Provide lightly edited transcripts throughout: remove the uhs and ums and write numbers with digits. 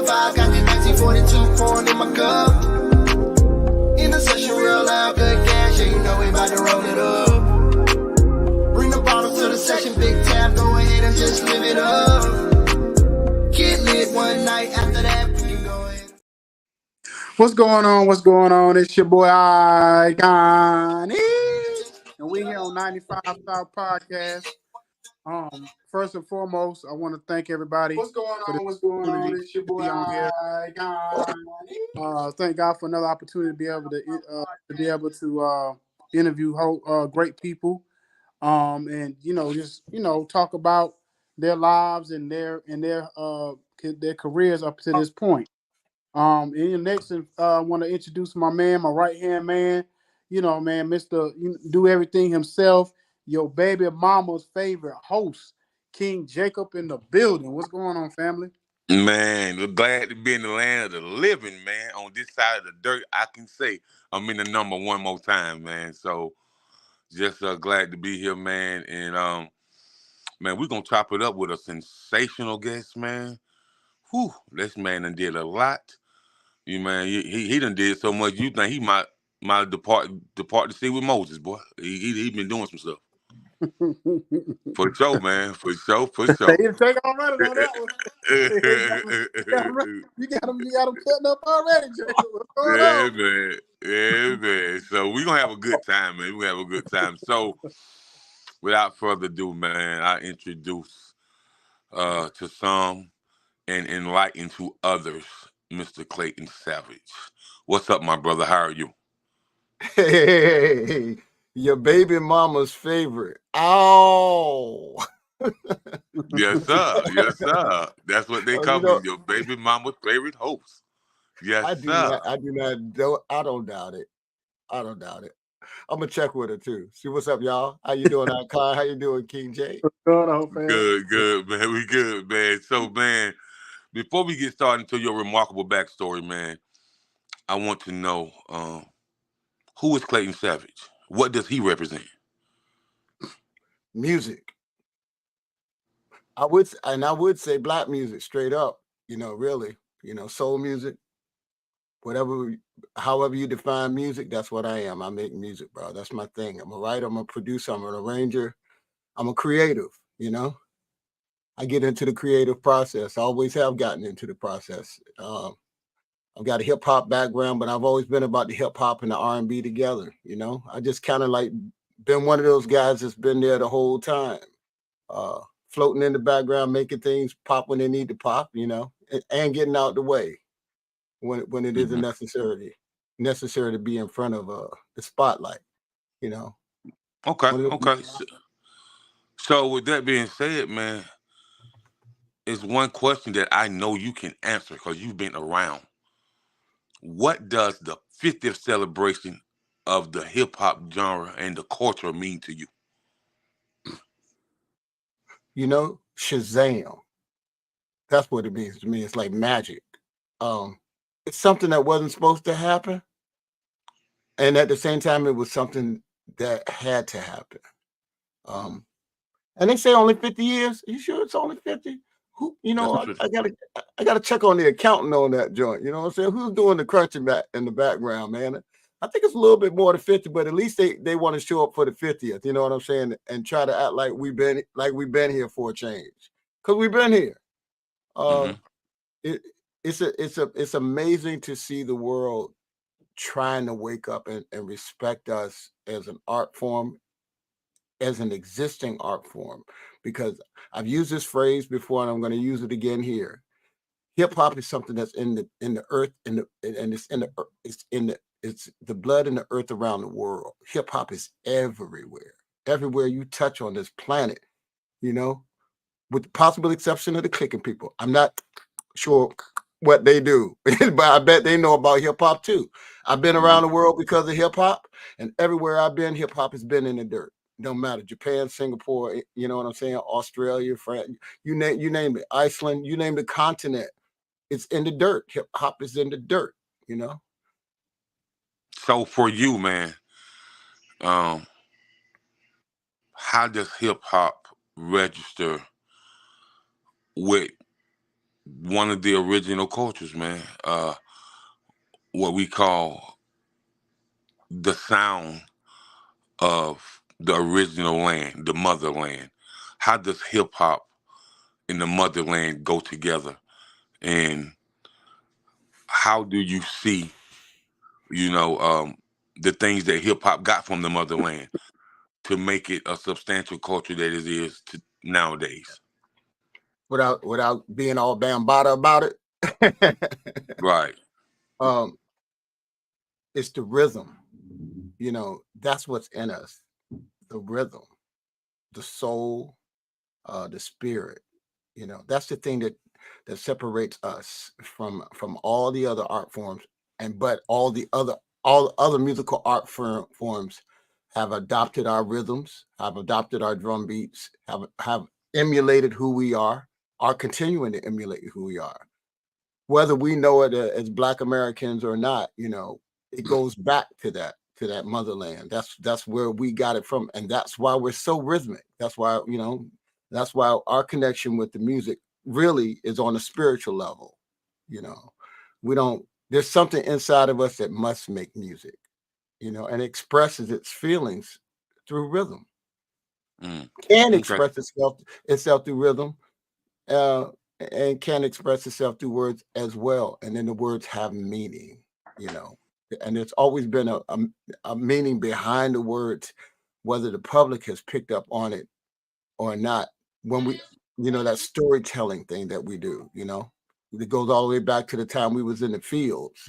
5, got the 1942 pouring in my cup. In the session, real loud, good gas, yeah, you know we about to roll it up. Bring the bottles to the session, big tab, go ahead and just live it up. Get lit one night, after that, we can go ahead. What's going on? What's going on? It's your boy Icon, and we here on 95 South Podcast. First and foremost, I want to thank everybody. What's going on? What's going on? It's your boy Icon. Thank God for another opportunity to be able to interview great people, and just talk about their lives and their careers up to this point. And next, I want to introduce my right hand man. Man, Mr. Do Everything himself. Your baby mama's favorite host, King Jacob in the building. What's going on, family? Man, we're glad to be in the land of the living, man. On this side of the dirt, I can say I'm in the number one more time, man. So just glad to be here, man. And man, we're gonna chop it up with a sensational guest, man. Whew, this man done did a lot. Man, he done did so much. You think he might depart to sea with Moses, boy? He been doing some stuff. For sure, man. For sure. They take already on that one. You got him cutting up already, Jacob. What's going on? Yeah, man. So we're gonna have a good time, man. We're gonna have a good time. So without further ado, man, I introduce to some and enlighten to others, Mr. Clayton Savage. What's up, my brother? How are you? Hey, your baby mama's favorite. Oh. Yes, sir. Yes, sir. That's what they call me, your baby mama's favorite host. Yes, sir. I don't doubt it. I don't doubt it. I'm gonna check with her too. See what's up, y'all. How you doing, Icon? How you doing, King J? What's going on, man? Good, man. We good, man. So, man, before we get started into your remarkable backstory, man, I want to know who is Clayton Savage? What does he represent? Music. I would say black music straight up, really, soul music, however you define music, that's what I am. I make music, bro. That's my thing. I'm a writer, I'm a producer, I'm an arranger, I'm a creative, I get into the creative process. I always have gotten into the process. I've got a hip hop background, but I've always been about the hip hop and the R&B together, I just kind of like been one of those guys that's been there the whole time. Floating in the background, making things pop when they need to pop, and getting out the way when it isn't necessary to be in front of the spotlight, Okay. So with that being said, man, it's one question that I know you can answer because you've been around. What does the 50th celebration of the hip hop genre and the culture mean to you? Shazam. That's what it means to me. It's like magic. It's something that wasn't supposed to happen. And at the same time, it was something that had to happen. And they say only 50 years. Are you sure it's only 50? I gotta check on the accountant on that joint. You know what I'm saying? Who's doing the crunching back in the background, man? I think it's a little bit more than 50, but at least they want to show up for the 50th. You know what I'm saying? And try to act like we've been here for a change, because we've been here. It's amazing to see the world trying to wake up and respect us as an art form, as an existing art form, because I've used this phrase before and I'm going to use it again here. Hip hop is something that's in the earth, it's the blood and the earth around the world. Hip hop is everywhere you touch on this planet, with the possible exception of the clicking people. I'm not sure what they do, but I bet they know about hip hop too. I've been around the world because of hip hop, and everywhere I've been, hip hop has been in the dirt. No matter Japan, Singapore, you know what I'm saying, Australia, France, you name it, Iceland, you name the continent, it's in the dirt. Hip hop is in the dirt, So for you, man, how does hip hop register with one of the original cultures, man. What we call the sound of the original land, the motherland. How does hip hop and the motherland go together? And how do you see, you know, the things that hip hop got from the motherland to make it a substantial culture that it is to nowadays? Without being all bambata about it. Right. um, it's the rhythm. That's what's in us. The rhythm, the soul, the spirit. That's the thing that separates us from all the other art forms, but all other musical art forms have adopted our rhythms, have adopted our drum beats, have emulated who we are continuing to emulate who we are. Whether we know it as Black Americans or not, it goes back to that motherland. That's where we got it from, and that's why we're so rhythmic. That's why our connection with the music really is on a spiritual level. We don't. There's something inside of us that must make music, and expresses its feelings through rhythm. Can Okay. express itself through rhythm, uh, and can express itself through words as well. And then the words have meaning, and there's always been a meaning behind the words, whether the public has picked up on it or not. When we, that storytelling thing that we do, it goes all the way back to the time we was in the fields,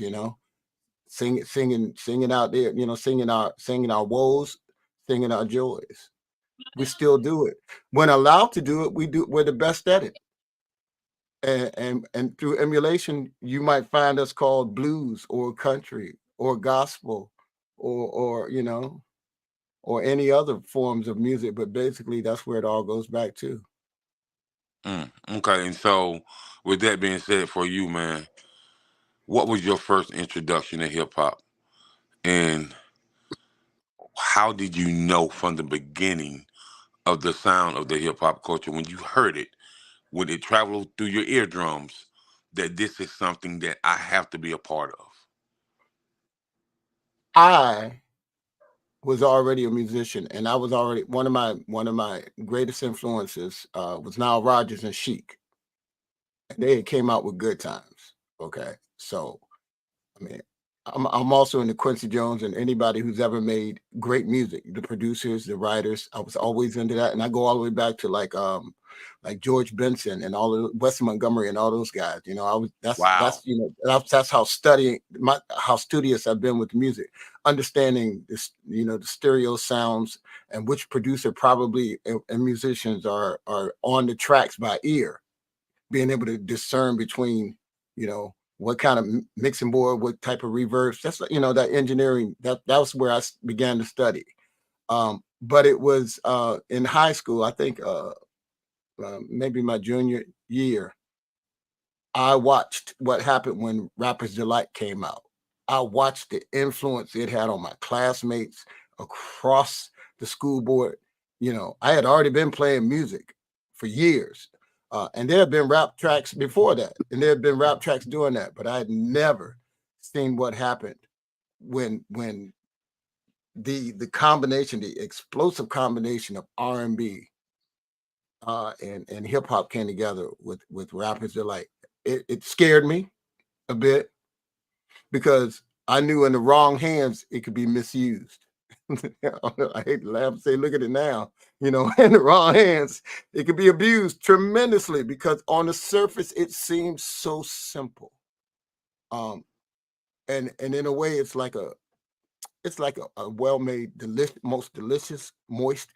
singing out there, singing our woes, singing our joys. We still do it. When allowed to do it, we're the best at it. And through emulation, you might find us called blues or country or gospel or or any other forms of music. But basically, that's where it all goes back to. Okay. And so, with that being said, for you, man, what was your first introduction to hip hop? And how did you know from the beginning of the sound of the hip hop culture when you heard it, when it traveled through your eardrums, that this is something that I have to be a part of? I was already a musician, and I was already one of my greatest influences was Nile Rodgers and Chic. They came out with Good Times. Okay, so I mean, I'm also into Quincy Jones and anybody who's ever made great music, the producers, the writers. I was always into that, and I go all the way back to like George Benson and all of Wes Montgomery and all those guys. I was Wow. that's how studious I've been with music, understanding this, the stereo sounds and which producer probably and musicians are on the tracks by ear, being able to discern between, what kind of mixing board, what type of reverbs. That's that engineering. That was where I began to study. But it was in high school. I think maybe my junior year. I watched what happened when Rapper's Delight came out. I watched the influence it had on my classmates across the school board. I had already been playing music for years. And there had been rap tracks before that, and there had been rap tracks doing that, but I had never seen what happened when the combination, the explosive combination of R&B and hip hop came together with Rappers Delight. It scared me a bit because I knew in the wrong hands it could be misused. I hate to laugh and say, look at it now. In the wrong hands, it could be abused tremendously because on the surface it seems so simple. And in a way, it's like a well-made, most delicious, moist,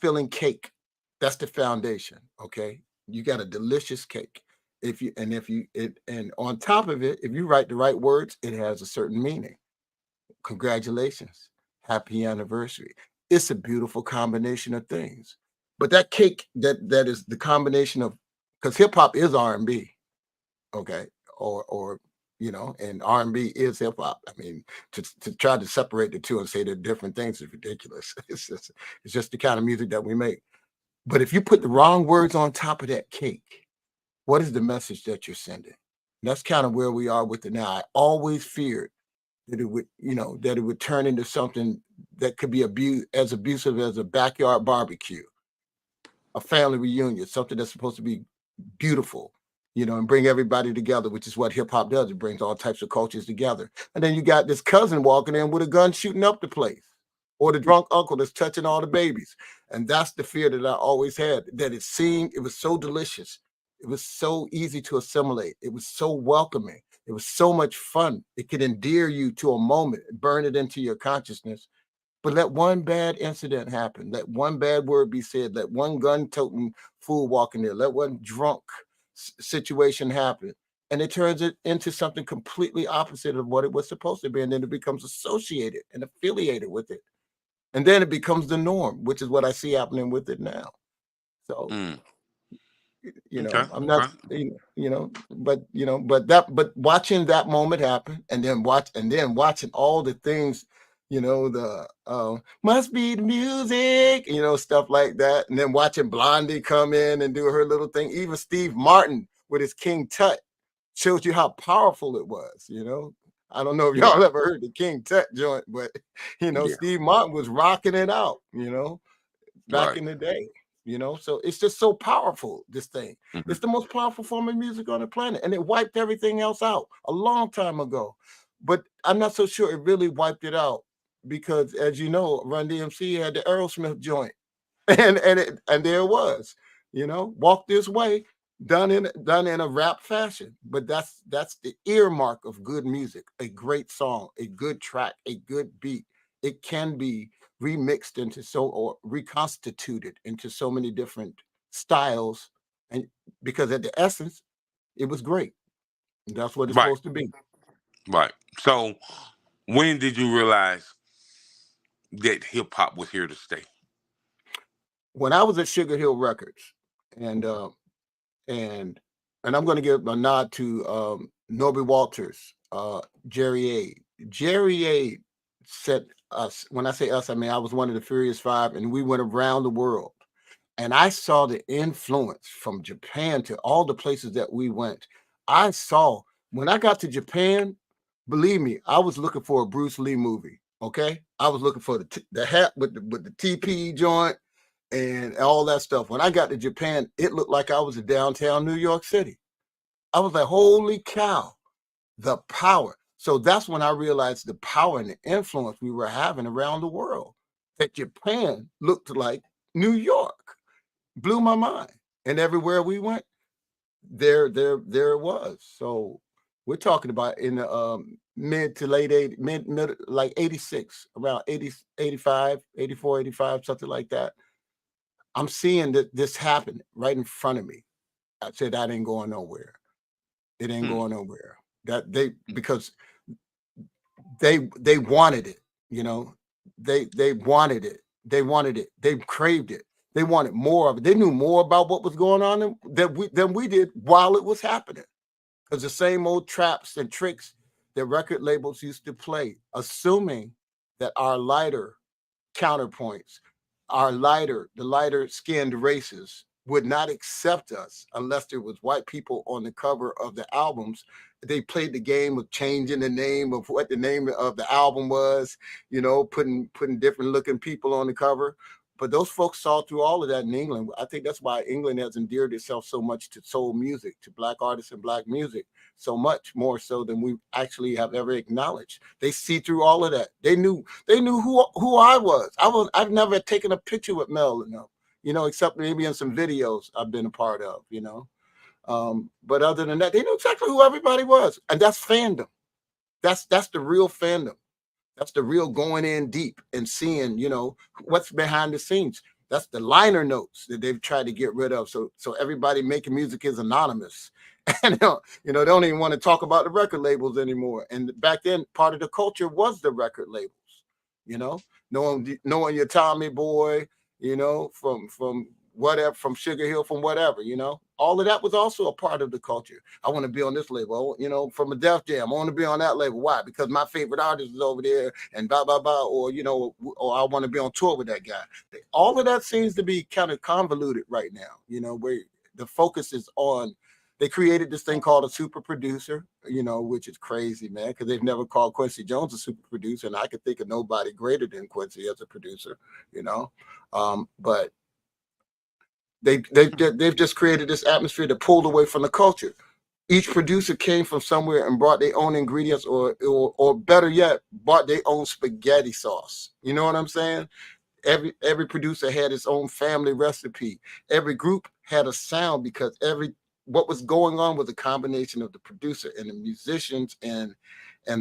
filling cake. That's the foundation. Okay, you got a delicious cake. And on top of it, if you write the right words, it has a certain meaning. Congratulations, happy anniversary. It's a beautiful combination of things. But that cake, that is the combination of, because hip hop is R&B, okay, or and R&B is hip hop. I mean, to try to separate the two and say they're different things is ridiculous. It's just the kind of music that we make. But if you put the wrong words on top of that cake, What is the message that you're sending? That's kind of where we are with it now. I always feared that it would, that it would turn into something that could be as abusive as a backyard barbecue, a family reunion, something that's supposed to be beautiful, and bring everybody together, which is what hip hop does. It brings all types of cultures together. And then you got this cousin walking in with a gun shooting up the place, or the drunk uncle that's touching all the babies. And that's the fear that I always had, that it was so delicious. It was so easy to assimilate. It was so welcoming. It was so much fun. It could endear you to a moment, burn it into your consciousness. But let one bad incident happen. Let one bad word be said. Let one gun-toting fool walk in there. Let one drunk situation happen. And it turns it into something completely opposite of what it was supposed to be. And then it becomes associated and affiliated with it. And then it becomes the norm, which is what I see happening with it now. So, Okay. I'm not, but watching that moment happen, and then watching all the things, the must be the music, stuff like that. And then watching Blondie come in and do her little thing. Even Steve Martin with his King Tut shows you how powerful it was, I don't know if y'all ever heard the King Tut joint, but, Steve Martin was rocking it out, back in the day. So it's just so powerful, this thing. It's the most powerful form of music on the planet, and it wiped everything else out a long time ago. But I'm not so sure it really wiped it out, because, as you know, Run DMC had the Aerosmith joint, and there it was, Walk This Way, done in a rap fashion. But that's the earmark of good music, a great song, a good track, a good beat. It can be remixed or reconstituted into so many different styles, and because at the essence, it was great. That's what it's Right. supposed to be. Right. So when did you realize that hip hop was here to stay? When I was at Sugar Hill Records, and and I'm going to give a nod to Norby Walters, Jerry A. Jerry A. set us. When I say us, I mean I was one of the Furious Five, and we went around the world. And I saw the influence from Japan to all the places that we went. I saw, when I got to Japan, believe me, I was looking for a Bruce Lee movie. Okay, I was looking for the hat with the TP joint and all that stuff. When I got to Japan, it looked like I was in downtown New York City. I was like, holy cow, the power. So that's when I realized the power and the influence we were having around the world. That Japan looked like New York. Blew my mind. And everywhere we went, there it was. So we're talking about in the mid to late 80s, mid like 86, around 80, 85, 84, 85, something like that. I'm seeing that this happen right in front of me. I said, that ain't going nowhere. It ain't going nowhere. Because they wanted it, they wanted it. They wanted it. They craved it. They wanted more of it. They knew more about what was going on than we did while it was happening. Because the same old traps and tricks that record labels used to play, assuming that our lighter counterpoints, the lighter skinned races would not accept us unless there was white people on the cover of the albums. They played the game of changing the name of what the name of the album was, putting different looking people on the cover. But those folks saw through all of that in England. I think that's why England has endeared itself so much to soul music, to Black artists and Black music, so much more so than we actually have ever acknowledged. They see through all of that. They knew who I was. I've never taken a picture with Mel, except maybe in some videos I've been a part of, But other than that, they knew exactly who everybody was. And that's fandom. That's the real fandom. That's the real going in deep and seeing, what's behind the scenes. That's the liner notes that they've tried to get rid of. So everybody making music is anonymous. And, they don't even want to talk about the record labels anymore. And back then, part of the culture was the record labels, knowing your Tommy Boy, from whatever, from Sugar Hill, from whatever, all of that was also a part of the culture. I want to be on this label, from a Def Jam. I want to be on that label. Why? Because my favorite artist is over there and blah, blah, blah, or I want to be on tour with that guy. All of that seems to be kind of convoluted right now, where the focus is on They created this thing called a super producer, which is crazy, man, because they've never called Quincy Jones a super producer, and I could think of nobody greater than Quincy as a producer, but they've just created this atmosphere that pulled away from the culture. Each producer came from somewhere and brought their own ingredients, or better yet, brought their own spaghetti sauce. You know what I'm saying? Every producer had its own family recipe. Every group had a sound because what was going on was a combination of the producer and the musicians and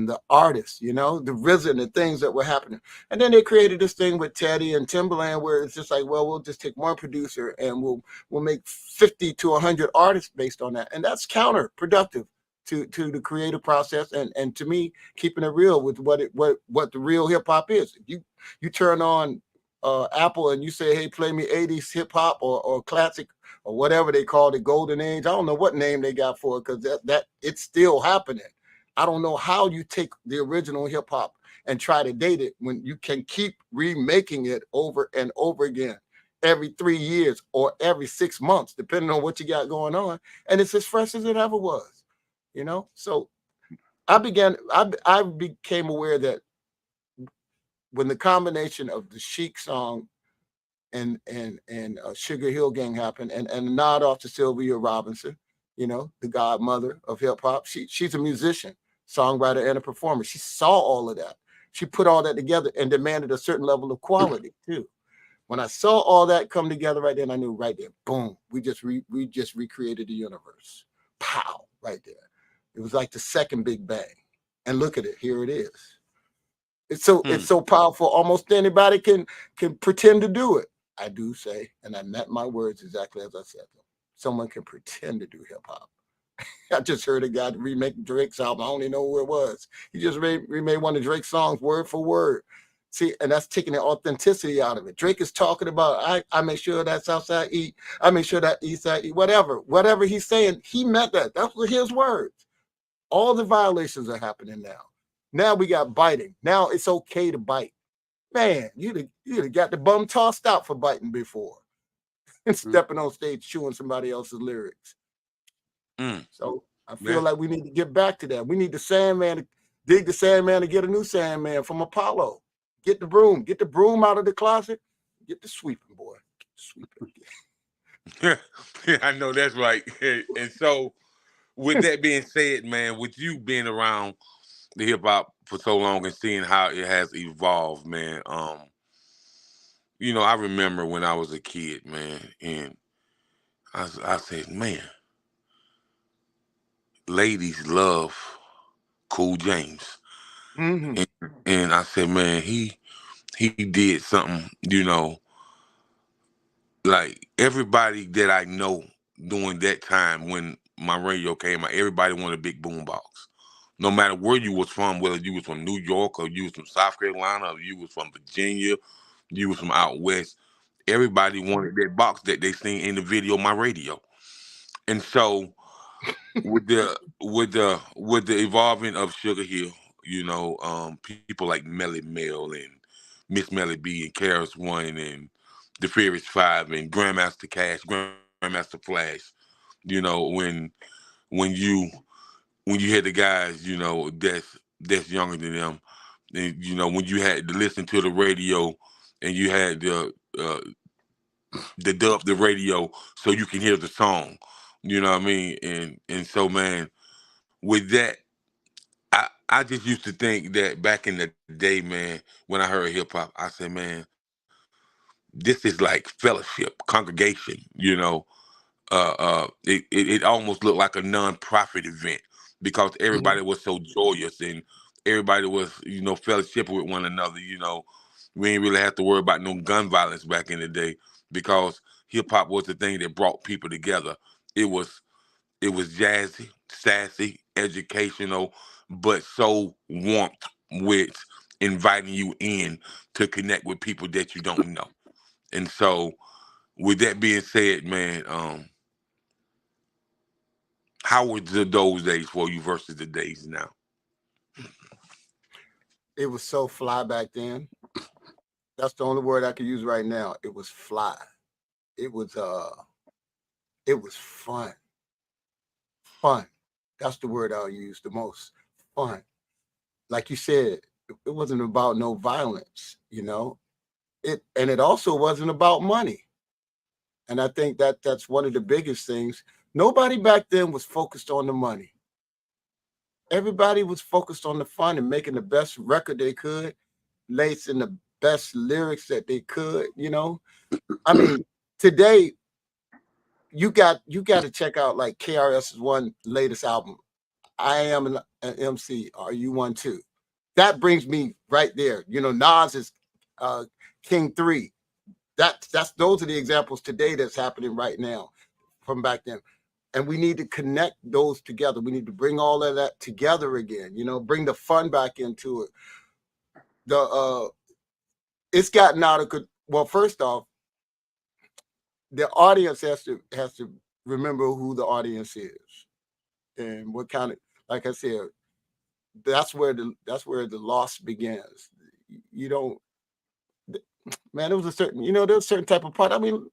the artists, the rhythm and things that were happening. And then they created this thing with Teddy and Timbaland where it's just like, well, we'll just take one producer and we'll make 50 to 100 artists based on that. And that's counterproductive to the creative process and to me, keeping it real with what the real hip hop is. If you turn on Apple and you say, hey, play me 80s hip hop or classic or whatever they call it, golden age. I don't know what name they got for it because that it's still happening. I don't know how you take the original hip hop and try to date it when you can keep remaking it over and over again every 3 years or every 6 months, depending on what you got going on. And it's as fresh as it ever was, So I became aware that when the combination of the Chic song and Sugar Hill Gang happened, and a nod off to Sylvia Robinson, the godmother of hip hop. She's a musician, songwriter, and a performer. She saw all of that. She put all that together and demanded a certain level of quality too. When I saw all that come together right then, I knew right there, boom, we just recreated the universe. Pow, right there. It was like the second Big Bang. And look at it, here it is. It's so powerful. Almost anybody can pretend to do it. I do say, and I meant my words exactly as I said them. Someone can pretend to do hip hop. I just heard a guy remake Drake's album. I don't even know who it was. He just remade one of Drake's songs word for word. See, and that's taking the authenticity out of it. Drake is talking about, I make sure that Southside eat. I make sure that Eastside eat. Whatever he's saying, he meant that. That was his words. All the violations are happening now. Now we got biting. Now it's okay to bite. Man, you'd have got the bum tossed out for biting before and stepping on stage chewing somebody else's lyrics. So I feel like we need to get back to that. We need the Sandman to dig the Sandman to get a new Sandman from Apollo. Get the broom out of the closet. Get the sweeping, boy. Sweeping. Yeah, I know that's right. And so, with that being said, man, with you being around the hip hop for so long and seeing how it has evolved, man. I remember when I was a kid, man, and I said, man, ladies love Cool James, and I said, man, he did something, like everybody that I know during that time when my radio came out, everybody wanted a big boom box. No matter where you was from, whether you was from New York or you was from South Carolina or you was from Virginia, you was from out west, everybody wanted that box that they seen in the video, my radio. And so with the evolving of Sugar Hill, people like Mele Mel and Miss Melly B and Karis One and the Furious Five and Grandmaster Cash, Grandmaster Flash, when you had the guys, that's younger than them, and when you had to listen to the radio and you had the dub the radio so you can hear the song, you know what I mean? And so, man, with that, I just used to think that back in the day, man, when I heard hip hop, I said, man, this is like fellowship, congregation, it almost looked like a non-profit event because everybody was so joyous and everybody was, fellowship with one another. We ain't really have to worry about no gun violence back in the day because hip hop was the thing that brought people together. It was jazzy, sassy, educational, but so warmth with inviting you in to connect with people that you don't know. And so, with that being said, man, how were those days for you versus the days now? It was so fly back then. That's the only word I could use right now. It was fly. It was fun. fun. That's the word I'll use the most. Fun. Like you said, it wasn't about no violence, you know. It also wasn't about money. And I think that's one of the biggest things. Nobody back then was focused on the money. Everybody was focused on the fun and making the best record they could, lacing the best lyrics that they could, you know. I mean, today you got to check out like KRS's one latest album. I am an MC. Are you one too? That brings me right there. You know, Nas is King 3. That's those are the examples today that's happening right now from back then. And we need to connect those together. We need to bring all of that together again, you know, bring the fun back into it. It's gotten out of good. Well, first off, the audience has to remember who the audience is and what kind of, like I said, that's where the loss begins. You don't, man, there was a certain, you know, there's a certain type of part. I mean,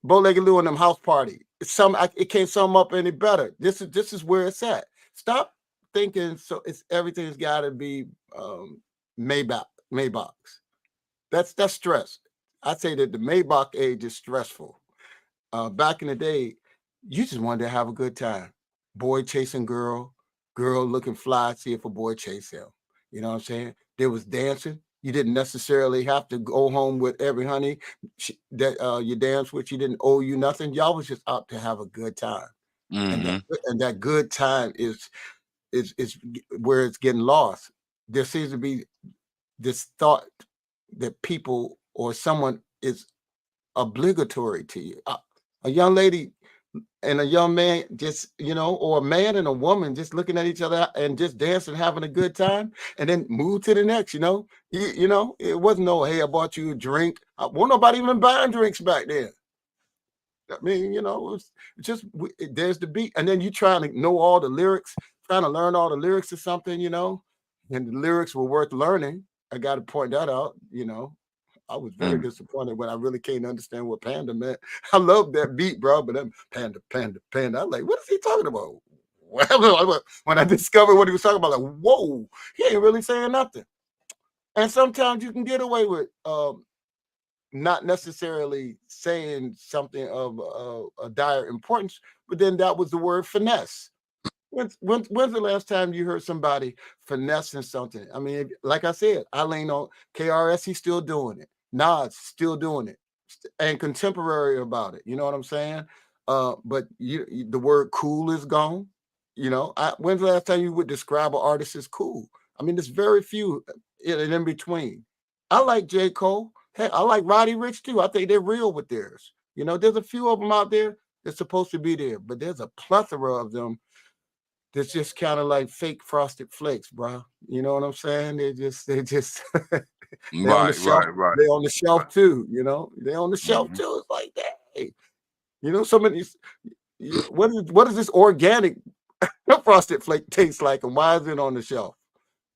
Bow-legged Lou and them house party. It can't sum up any better. This is where it's at. Stop thinking so everything's got to be Maybachs. That's stress. I'd say that the Maybach age is stressful. Back in the day, you just wanted to have a good time. Boy chasing girl looking fly, see if a boy chase him. You know what I'm saying? There was dancing. You didn't necessarily have to go home with every honey that you danced with. You didn't owe you nothing. Y'all was just out to have a good time. And that good time is where it's getting lost. There seems to be this thought that people or someone is obligatory to you. A young lady and a young man just, you know, or a man and a woman just looking at each other and just dancing, having a good time, and then move to the next, you know. You know, it wasn't no, hey, I bought you a drink. Wasn't nobody even buying drinks back then. I mean, you know, it's just, there's the beat. And then you trying to know all the lyrics, trying to learn all the lyrics or something, you know, and the lyrics were worth learning. I got to point that out, you know. I was very disappointed when I really can't understand what panda meant. I love that beat, bro, but then panda, panda, panda. I'm like, what is he talking about? When I discovered what he was talking about, like, whoa, he ain't really saying nothing. And sometimes you can get away with not necessarily saying something of a dire importance, but then that was the word finesse. When's the last time you heard somebody finessing something? I mean, like I said, I lean on KRS, he's still doing it. Nas still doing it, and contemporary about it. You know what I'm saying? But the word cool is gone. You know, when's the last time you would describe an artist as cool? I mean, there's very few in between. I like J. Cole. Hey, I like Roddy Ricch too. I think they're real with theirs. You know, there's a few of them out there that's supposed to be there, but there's a plethora of them that's just kind of like fake frosted flakes, bro. You know what I'm saying? They just they on the shelf. Right. They on the shelf too. You know, they on the shelf too. It's like that. Hey, you know, some of these. What is this organic frosted flake taste like, and why is it on the shelf?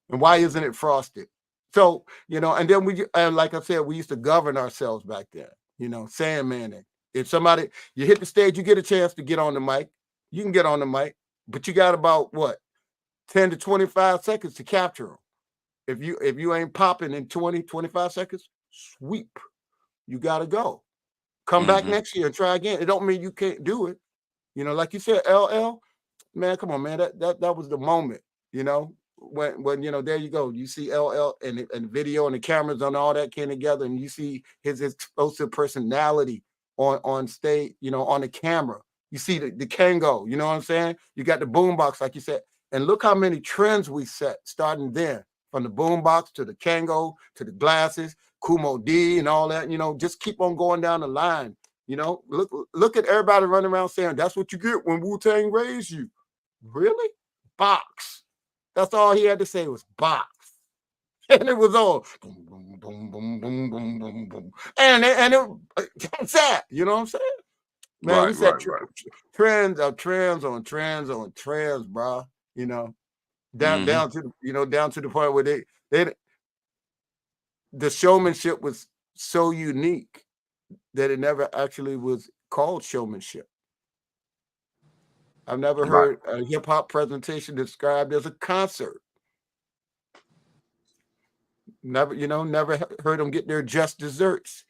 And why isn't it frosted? So, you know, and then and like I said, we used to govern ourselves back then. You know, sandmanning. If you hit the stage, you get a chance to get on the mic. You can get on the mic. But you got about 10 to 25 seconds to capture them. If you ain't popping in 20, 25 seconds, sweep. You got to go. Come back next year and try again. It don't mean you can't do it. You know, like you said, LL, man, come on, man. That was the moment, you know, when you know, there you go. You see LL and video and the cameras and all that came together, and you see his explosive personality on stage, you know, on the camera. You see the Kango, you know what I'm saying? You got the boombox, like you said. And look how many trends we set starting then, from the boombox to the Kango to the glasses, Kumo D and all that, you know, just keep on going down the line. You know, look at everybody running around saying, that's what you get when Wu-Tang raised you. Really? Box. That's all he had to say was box. And it was all boom, boom, boom, boom, boom, boom, boom, boom. And that's that. You know what I'm saying? Man, we said trends on trends, bro. You know, down to the point where the showmanship was so unique that it never actually was called showmanship. I've never Right. heard a hip hop presentation described as a concert. Never, never heard them get their just desserts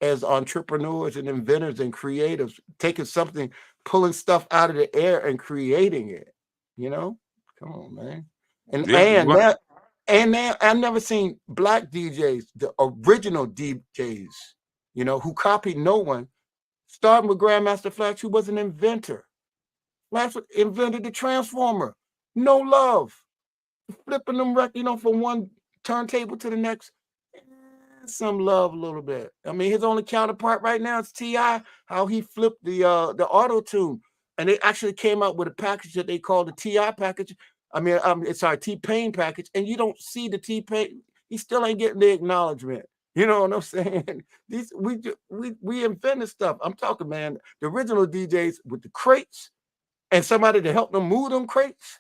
as entrepreneurs and inventors and creatives, taking something, pulling stuff out of the air and creating it. Come on, man. And Yeah, you're and right. that and now I've never seen black DJs, the original DJs, who copied no one. Starting with Grandmaster Flash, who was an inventor. Flash invented the transformer. No love. Flipping them records, from one turntable to the next. Some love a little bit. I mean, his only counterpart right now is T.I., how he flipped the auto tune. And they actually came out with a package that they call the T.I. package. I mean, sorry, T-Pain package. And you don't see the T-Pain. He still ain't getting the acknowledgement. You know what I'm saying? We invented stuff. I'm talking, man, the original DJs with the crates and somebody to help them move them crates.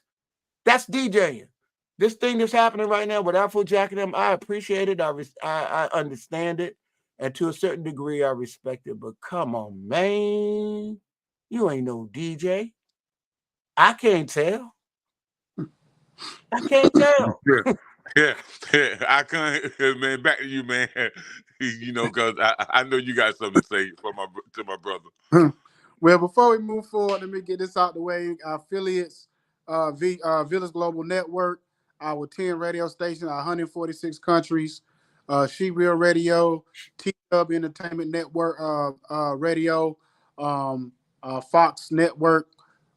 That's DJing. This thing that's happening right now with Afrojack and them, I appreciate it. I understand it. And to a certain degree, I respect it. But come on, man. You ain't no DJ. I can't tell. I can't tell. Yeah, I can't, man. Back to you, man. Because I know you got something to say to my brother. Well, before we move forward, let me get this out the way. Our affiliates, Village Global Network, our 10 radio stations, 146 countries, She Real Radio, T-Hub Entertainment Network Radio, Fox Network,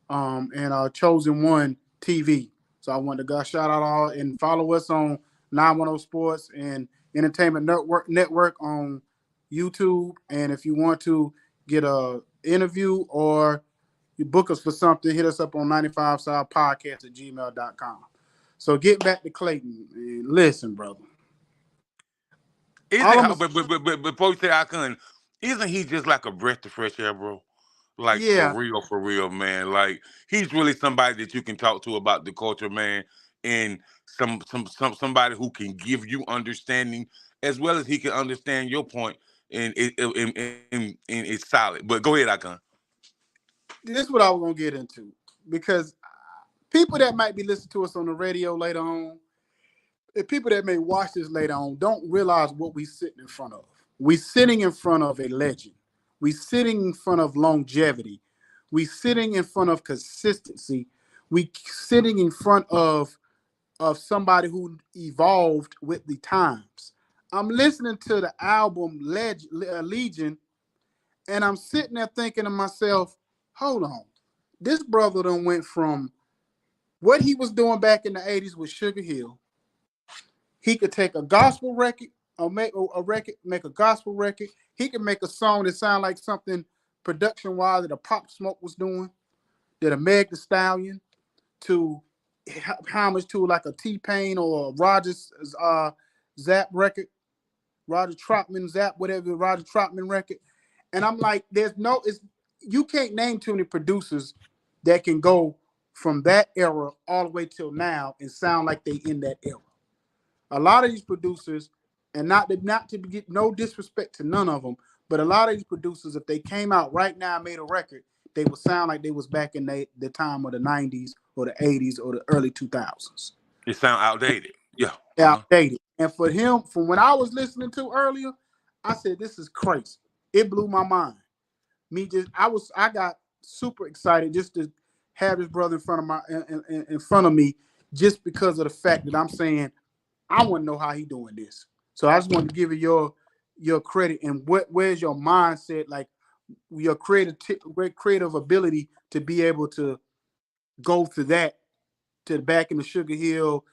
and Chosen One TV. So I want to go shout out all and follow us on 910 Sports and Entertainment Network on YouTube. And if you want to get a interview or you book us for something, hit us up on 95sidepodcast@gmail.com. So get back to Clayton. And listen, brother. But before you say I couldn't, isn't he just like a breath of fresh air, bro? Like Yeah, for real, man. Like he's really somebody that you can talk to about the culture, man, and somebody who can give you understanding as well as he can understand your point, and it's solid. But go ahead, Icon. this is what I was gonna get into because people that might be listening to us on the radio later on, and people that may watch this later on, don't realize what we sitting in front of. We sitting in front of a legend. We sitting in front of longevity. We sitting in front of consistency. We sitting in front of somebody who evolved with the times. I'm listening to the album Legion, and I'm sitting there thinking to myself, hold on, this brother done went from what he was doing back in the 80s with Sugar Hill. He could take a gospel record or make a gospel record. He could make a song that sound like something production-wise that a Pop Smoke was doing, that a Meg Thee Stallion, to homage to like a T-Pain or a Roger's Zap record, Roger Troutman Zap, whatever, Roger Troutman record. And I'm like, you can't name too many producers that can go from that era all the way till now and sound like they in that era. A lot of these producers, and not to get no disrespect to none of them, but a lot of these producers, if they came out right now and made a record, they would sound like they was back in the time of the 90s or the 80s or the early 2000s. It sound outdated. Yeah. Outdated. And for him, from when I was listening to earlier, I said, this is crazy. It blew my mind. I got super excited just to have his brother in front of me, just because of the fact that I'm saying, I want to know how he doing this. So I just wanted to give you your credit and where's your mindset, like your creative ability to be able to go through that to back in the Sugar Hill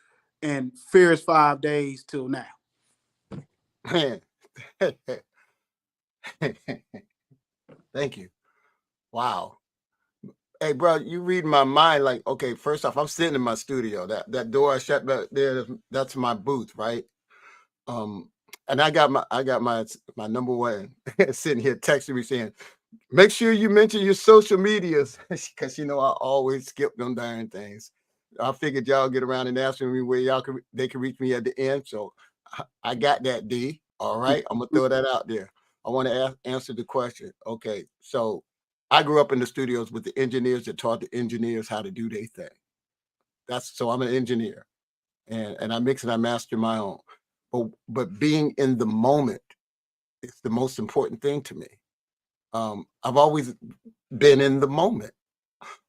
and Fierce 5 Days till now. Man. Thank you. Wow. Hey, bro, you read my mind. Like, okay, first off, I'm sitting in my studio. That door I shut back there, that's my booth, right? And I got my number one sitting here texting me saying, make sure you mention your social medias, because I always skip them darn things. I figured y'all get around and asking me where they can reach me at the end. So I got that, D. All right, I'm gonna throw that out there. I want to answer the question. Okay, so I grew up in the studios with the engineers that taught the engineers how to do their thing. So I'm an engineer, and I mix and I master my own. But being in the moment is the most important thing to me. I've always been in the moment.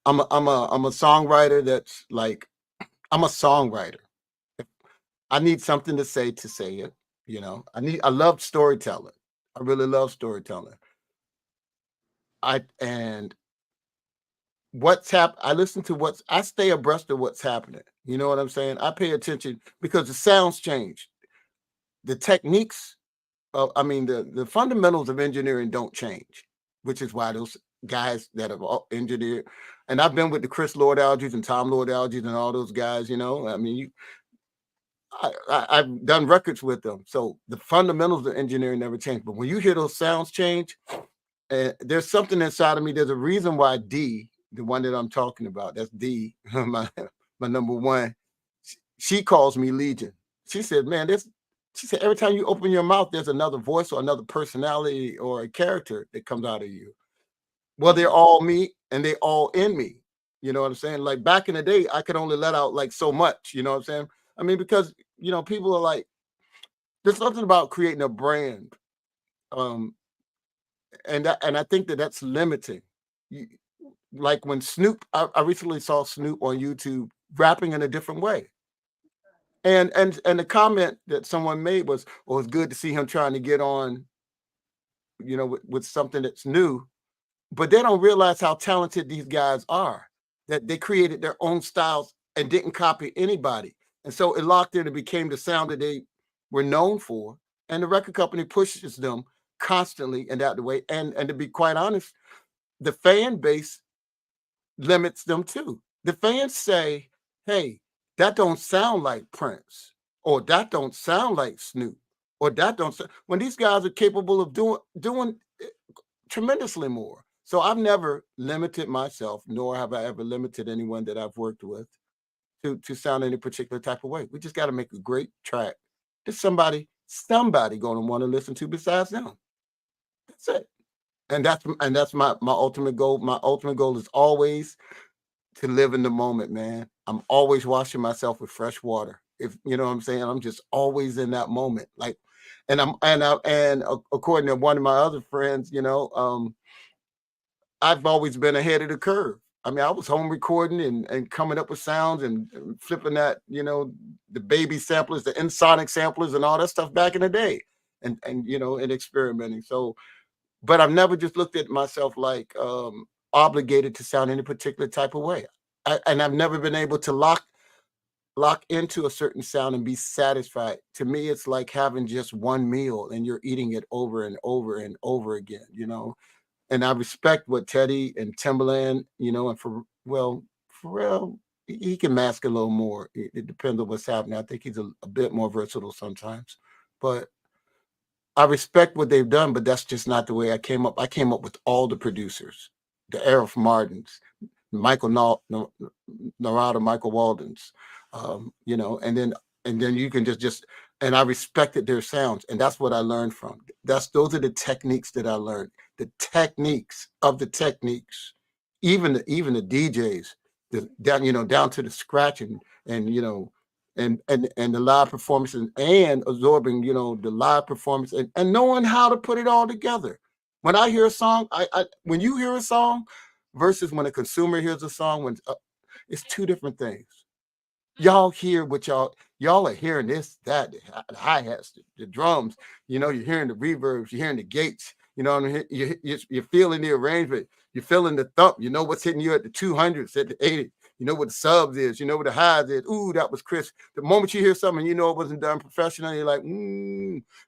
I'm a songwriter that's like, I'm a songwriter. I need something to say it. I love storytelling. I really love storytelling. And I listen to I stay abreast of what's happening. You know what I'm saying? I pay attention because the sounds change. The techniques the fundamentals of engineering don't change, which is why those guys that have engineered, and I've been with the Chris Lord Alges and Tom Lord Alges and all those guys, I've done records with them. So the fundamentals of engineering never change. But when you hear those sounds change, there's something inside of me. There's a reason why D, the one that I'm talking about, that's D, my number one, she calls me Legion. She said, man, she said, every time you open your mouth, there's another voice or another personality or a character that comes out of you. Well, they're all me and they all in me. You know what I'm saying? Like back in the day, I could only let out like so much, you know what I'm saying? I mean, because, people are like, there's something about creating a brand. And I think that's limiting. Like when Snoop, I recently saw Snoop on YouTube rapping in a different way. And the comment that someone made was, "Oh, it's good to see him trying to get on, with something that's new." But they don't realize how talented these guys are. That they created their own styles and didn't copy anybody, and so it locked in and became the sound that they were known for. And the record company pushes them constantly in that way. And to be quite honest, the fan base limits them too. The fans say, "Hey, that don't sound like Prince, or that don't sound like Snoop, or that don't sound," when these guys are capable of doing tremendously more. So I've never limited myself, nor have I ever limited anyone that I've worked with to sound any particular type of way. We just got to make a great track that somebody going to want to listen to besides them. That's it. And that's my ultimate goal. My ultimate goal is always to live in the moment, man. I'm always washing myself with fresh water. If you know what I'm saying, I'm just always in that moment. Like, and according to one of my other friends, I've always been ahead of the curve. I mean, I was home recording and coming up with sounds and flipping that, the baby samplers, the Ensoniq samplers and all that stuff back in the day, and experimenting. So, but I've never just looked at myself like obligated to sound any particular type of way. And I've never been able to lock into a certain sound and be satisfied. To me, it's like having just one meal and you're eating it over and over and over again, And I respect what Teddy and Timbaland, and Pharrell, he can mask a little more. It depends on what's happening. I think he's a bit more versatile sometimes. But I respect what they've done, but that's just not the way I came up. I came up with all the producers, the Aerith Martins, Michael Narada, Michael Waldens, and then you can just and I respected their sounds, and that's what I learned from. Those are the techniques that I learned. The techniques of the techniques, even the DJs, down to the scratching and the live performances and absorbing, the live performance and knowing how to put it all together. When I hear a song, when you hear a song versus when a consumer hears a song, it's two different things. Y'all hear what y'all are hearing this, that, the hi-hats, the drums, you're hearing the reverbs, you're hearing the gates, you're feeling the arrangement, you're feeling the thump, what's hitting you at the 200s, at the 80, what the subs is, what the highs is. Ooh, that was crisp. The moment you hear something, it wasn't done professionally, you're like,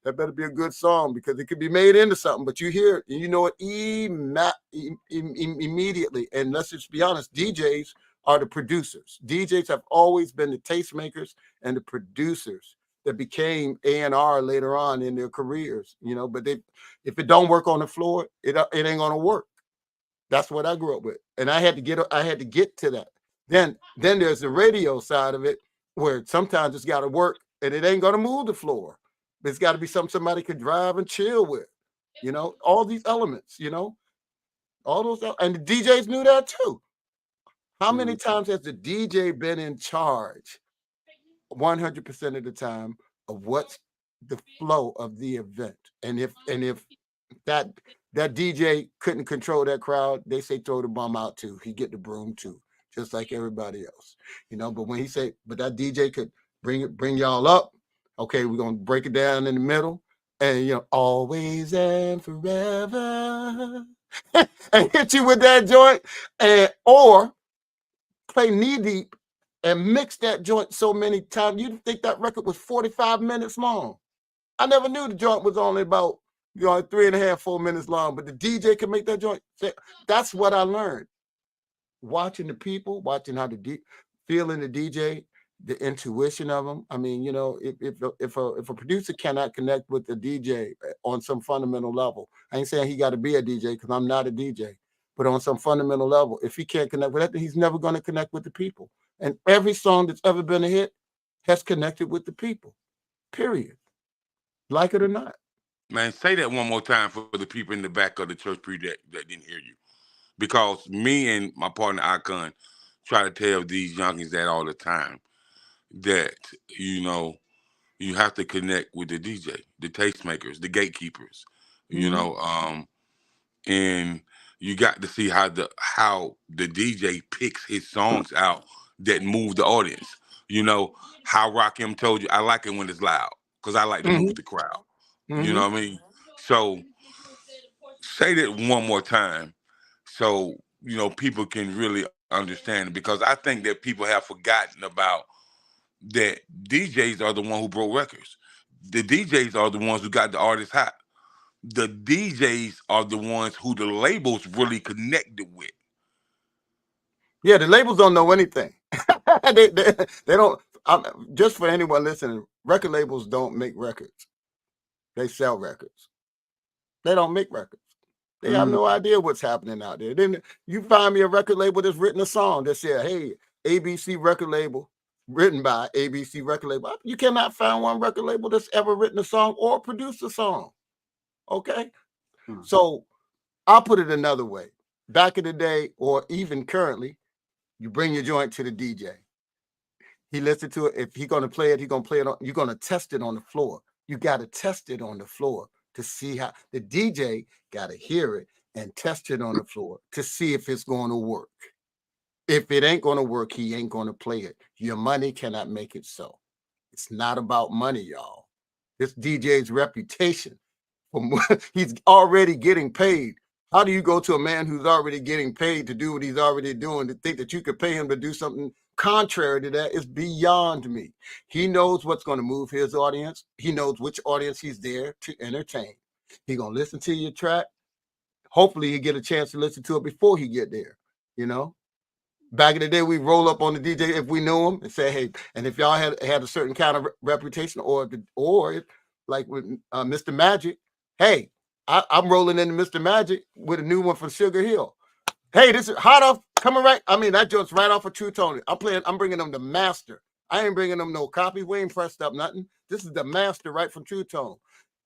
that better be a good song because it could be made into something, but you hear it and you know it immediately. And let's just be honest, DJs are the producers. DJs have always been the tastemakers and the producers that became A&R later on in their careers, but if it don't work on the floor, it ain't gonna work. That's what I grew up with. And I had to get to that. Then there's the radio side of it where sometimes it's gotta work and it ain't gonna move the floor. But it's gotta be something somebody could drive and chill with, all these elements, All those, and the DJs knew that too. How many times has the DJ been in charge 100% of the time of what's the flow of the event? And if that DJ couldn't control that crowd, they say throw the bum out too. He get the broom too, just like everybody else. But when he say, but that DJ could bring y'all up. Okay, we're gonna break it down in the middle, and always and forever, and hit you with that joint, or play knee deep and mix that joint so many times. You'd think that record was 45 minutes long. I never knew the joint was only about 3.5, 4 minutes long, but the DJ can make that joint. That's what I learned. Watching the people, watching how feeling the DJ, the intuition of them. I mean, if a producer cannot connect with the DJ on some fundamental level, I ain't saying he got to be a DJ because I'm not a DJ, but on some fundamental level, if he can't connect with that, then he's never going to connect with the people. And every song that's ever been a hit has connected with the people, period. Like it or not. Man, say that one more time for the people in the back of the church that didn't hear you. Because me and my partner Icon try to tell these youngins that all the time, that you have to connect with the DJ, the tastemakers, the gatekeepers, and you got to see how the DJ picks his songs out that move the audience. How Rakim told you, I like it when it's loud because I like to move with the crowd. You know what I mean? So say that one more time so people can really understand it, because I think that people have forgotten about that. DJs are the one who broke records. The DJs are the ones who got the artists hot. The DJs are the ones who the labels really connected with. Yeah, the labels don't know anything. they don't. Just for anyone listening, record labels don't make records. They sell records. They don't make records. They have no idea what's happening out there. Then you find me a record label that's written a song that said, hey, ABC record label, written by ABC record label. You cannot find one record label that's ever written a song or produced a song. Okay? So I'll put it another way. Back in the day, or even currently, you bring your joint to the DJ. He listens to it. If he's going to play it, he's going to play it on, you're going to test it on the floor. You got to test it on the floor to see how the DJ got to hear it and test it on the floor to see if it's going to work. If it ain't going to work, he ain't going to play it. Your money cannot make it so. It's not about money, y'all. This DJ's reputation, he's already getting paid. How do you go to a man who's already getting paid to do what he's already doing to think that you could pay him to do something contrary to that? Is beyond me. He knows what's going to move his audience. He knows which audience he's there to entertain. He's going to listen to your track. Hopefully you get a chance to listen to it before he get there. Back in the day, we roll up on the DJ if we knew him and say, hey, and if y'all had a certain kind of reputation, or like with Mr. Magic, hey, I'm rolling into Mr. Magic with a new one from Sugar Hill. Hey, this is hot off, coming right. I mean, that joint's right off of True Tone. I'm bringing them the master. I ain't bringing them no copy. We ain't pressed up nothing. This is the master right from True Tone.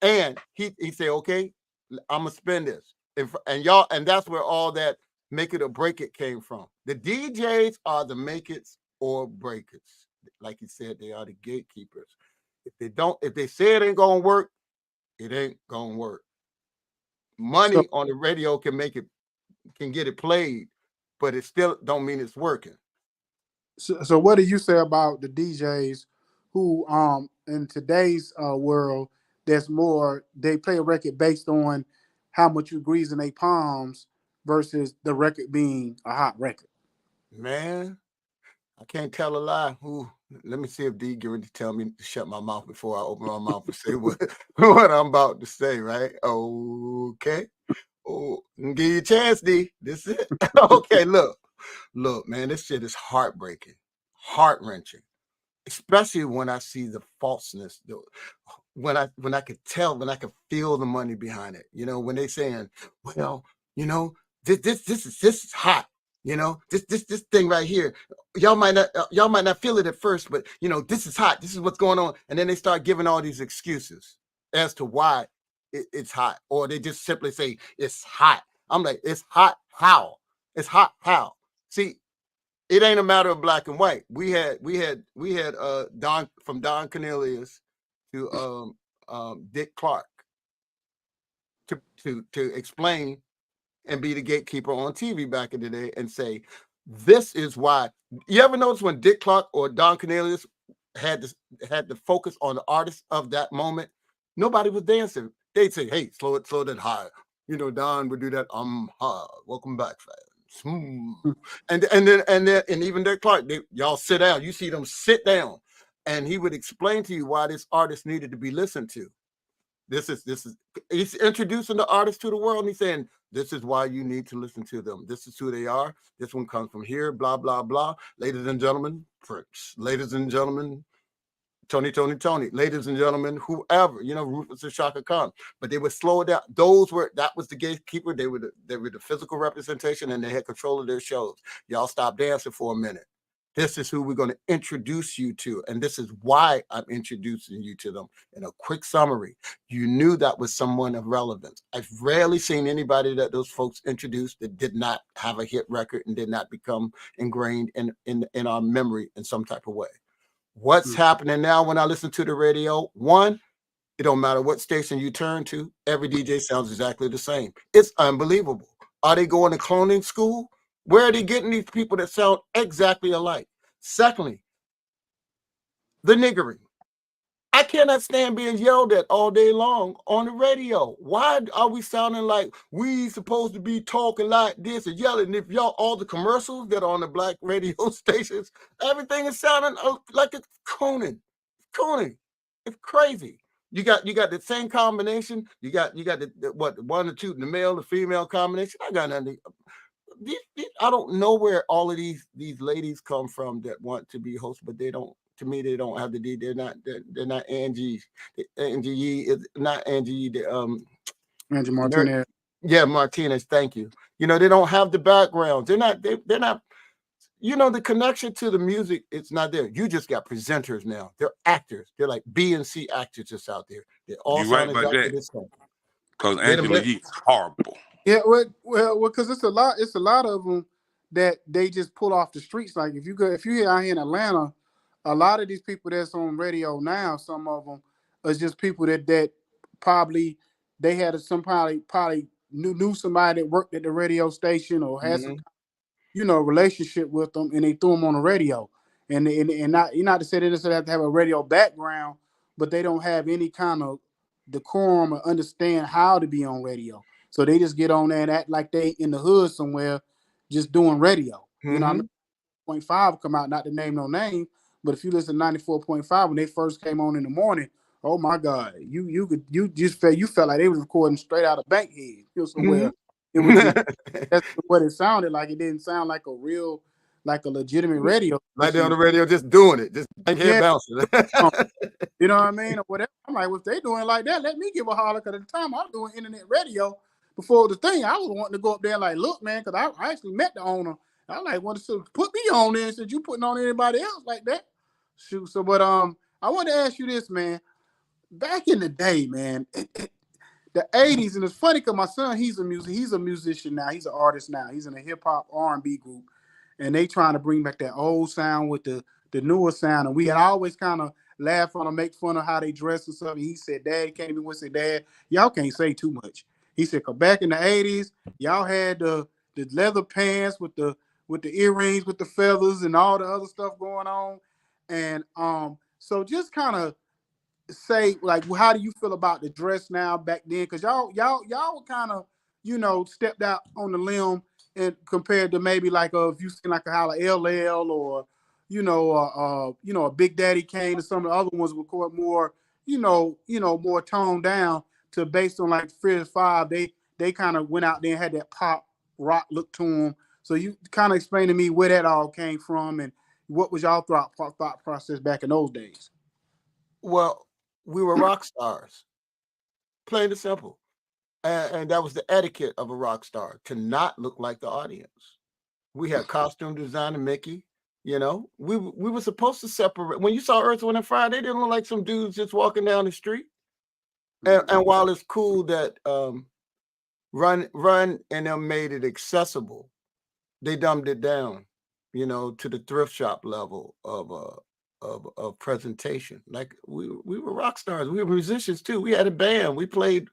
And he say, okay, I'm gonna spin this. And that's where all that make it or break it came from. The DJs are the make it or break it. Like you said, they are the gatekeepers. If they say it ain't gonna work, it ain't gonna work. Money on the radio can get it played, but it still don't mean it's working. So what do you say about the DJs who in today's world, there's more, they play a record based on how much you grease in their palms versus the record being a hot record? Man, I can't tell a lie. Let me see if D get ready to tell me to shut my mouth before I open my mouth and say what I'm about to say, right? Okay. Oh, give you a chance, D. This is it. Okay, look, man, this shit is heartbreaking, heart-wrenching, especially when I see the falseness, when I could tell, when I could feel the money behind it. When they saying, well, this is hot. This thing right here, y'all might not feel it at first, but this is hot. This is what's going on. And then they start giving all these excuses as to why it's hot, or they just simply say it's hot. I'm like, it's hot how? It's hot how? See, it ain't a matter of black and white. We had Don, from Don Cornelius to Dick Clark to explain and be the gatekeeper on TV back in the day and say, this is why. You ever notice when Dick Clark or Don Cornelius had to focus on the artist of that moment, nobody was dancing. They'd say, hey, slow it high. You know, Don would do that. Welcome back, fans. And even Dick Clark, y'all sit down. You see them sit down, and he would explain to you why this artist needed to be listened to. This is he's introducing the artist to the world, and he's saying, this is why you need to listen to them. This is who they are. This one comes from here, blah, blah, blah. Ladies and gentlemen, Prince. Ladies and gentlemen, Tony. Ladies and gentlemen, whoever, you know, Rufus and Shaka Khan. But they would slow it down. That was the gatekeeper. They were the physical representation, and they had control of their shows. Y'all stop dancing for a minute. This is who we're going to introduce you to. And this is why I'm introducing you to them. In a quick summary, you knew that was someone of relevance. I've rarely seen anybody that those folks introduced that did not have a hit record and did not become ingrained in our memory in some type of way. What's happening now when I listen to the radio? One, it don't matter what station you turn to. Every DJ sounds exactly the same. It's unbelievable. Are they going to cloning school? Where are they getting these people that sound exactly alike? Secondly, the niggering. I cannot stand being yelled at all day long on the radio. Why are we sounding like we supposed to be talking like this and yelling? If y'all, all the commercials that are on the black radio stations, everything is sounding like it's cooning. It's crazy. You got the same combination. You got the one or two, the male, the female combination. I got nothing. I don't know where all of these ladies come from that want to be hosts, but they don't. To me, they don't have the D. They're not Angie. Angie is not Angie. Angie Martinez. Yeah, Martinez. Thank you. You know, they don't have the background. They're not. You know, the connection to the music, it's not there. You just got presenters now. They're actors. They're like B and C actors just out there. They all sound exactly the same. Because Angela Yee's horrible. Yeah, well, because it's a lot of them that they just pull off the streets. Like if you hear out here in Atlanta, a lot of these people that's on radio now, some of them are just people that probably they had somebody probably knew somebody that worked at the radio station or had some relationship with them, and they threw them on the radio. And not to say they just have to have a radio background, but they don't have any kind of decorum or understand how to be on radio. So they just get on there and act like they in the hood somewhere, just doing radio. You know, I mean, 0.5 come out, not to name no name, but if you listen to 94.5 when they first came on in the morning, oh my God, you felt like they was recording straight out of Bankhead. Somewhere it was just, that's what it sounded like. It didn't sound like a legitimate radio. Like they're on the radio just doing it, just Bankhead bouncing. You know what I mean? Or whatever. I'm like, if they doing like that, let me give a holler. Because at the time I was doing internet radio before the thing, I was wanting to go up there and like, look, man, because I actually met the owner. I like wanted to put me on there since you putting on anybody else like that. Shoot. So, but I want to ask you this, man. Back in the day, man, the 80s, and it's funny because my son, he's a musician now. He's an artist now. He's in a hip hop R&B group, and they trying to bring back that old sound with the newer sound. And we had always kind of laugh on them, make fun of how they dress and stuff. And he said, Dad, he can't even say, Dad, y'all can't say too much. He said, cause back in the 80s, y'all had the leather pants with the earrings, with the feathers and all the other stuff going on. And so just kind of say, like, how do you feel about the dress now back then? Because y'all kind of, stepped out on the limb and compared to maybe like if you seen like a Holla LL or a Big Daddy Kane or some of the other ones were more, more toned down to based on like Frizz 5. They kind of went out there and had that pop rock look to them. So you kind of explain to me where that all came from and what was y'all thought process back in those days? Well, we were rock stars, plain and simple. And that was the etiquette of a rock star, to not look like the audience. We had costume designer Mickey. We were supposed to separate. When you saw Earth, Wind & Fire, they didn't look like some dudes just walking down the street. And while it's cool that Run and them made it accessible. They dumbed it down, to the thrift shop level of presentation. Like we were rock stars. We were musicians too. We had a band. We played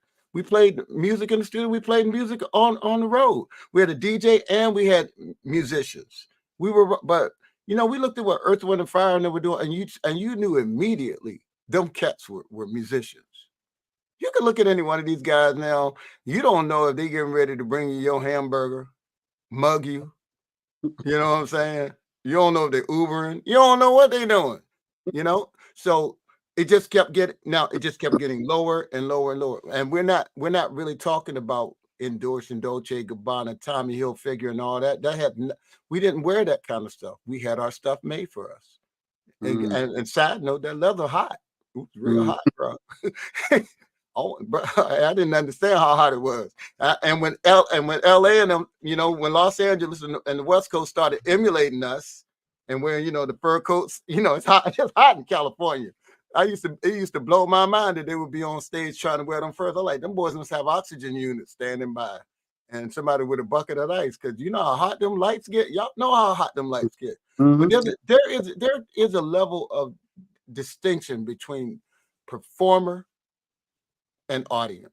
music in the studio. We played music on the road. We had a DJ and we had musicians. But we looked at what Earth, Wind, and Fire and they were doing, and you knew immediately them cats were musicians. You can look at any one of these guys now. You don't know if they getting ready to bring you your hamburger, mug you. You know what I'm saying? You don't know if they're Ubering. You don't know what they're doing. So it just kept getting lower and lower and lower. And we're not really talking about endorsing Dolce Gabbana, Tommy Hilfiger, and all that. We didn't wear that kind of stuff. We had our stuff made for us. And side note, that leather hot. It was real hot, bro. Oh, bro, I didn't understand how hot it was. And when LA and them, when Los Angeles and the West Coast started emulating us and wearing, the fur coats, it's hot. It's hot in California. It used to blow my mind that they would be on stage trying to wear them furs. I'm like, them boys must have oxygen units standing by, and somebody with a bucket of ice, because you know how hot them lights get. Y'all know how hot them lights get. But there is a level of distinction between performer and audience.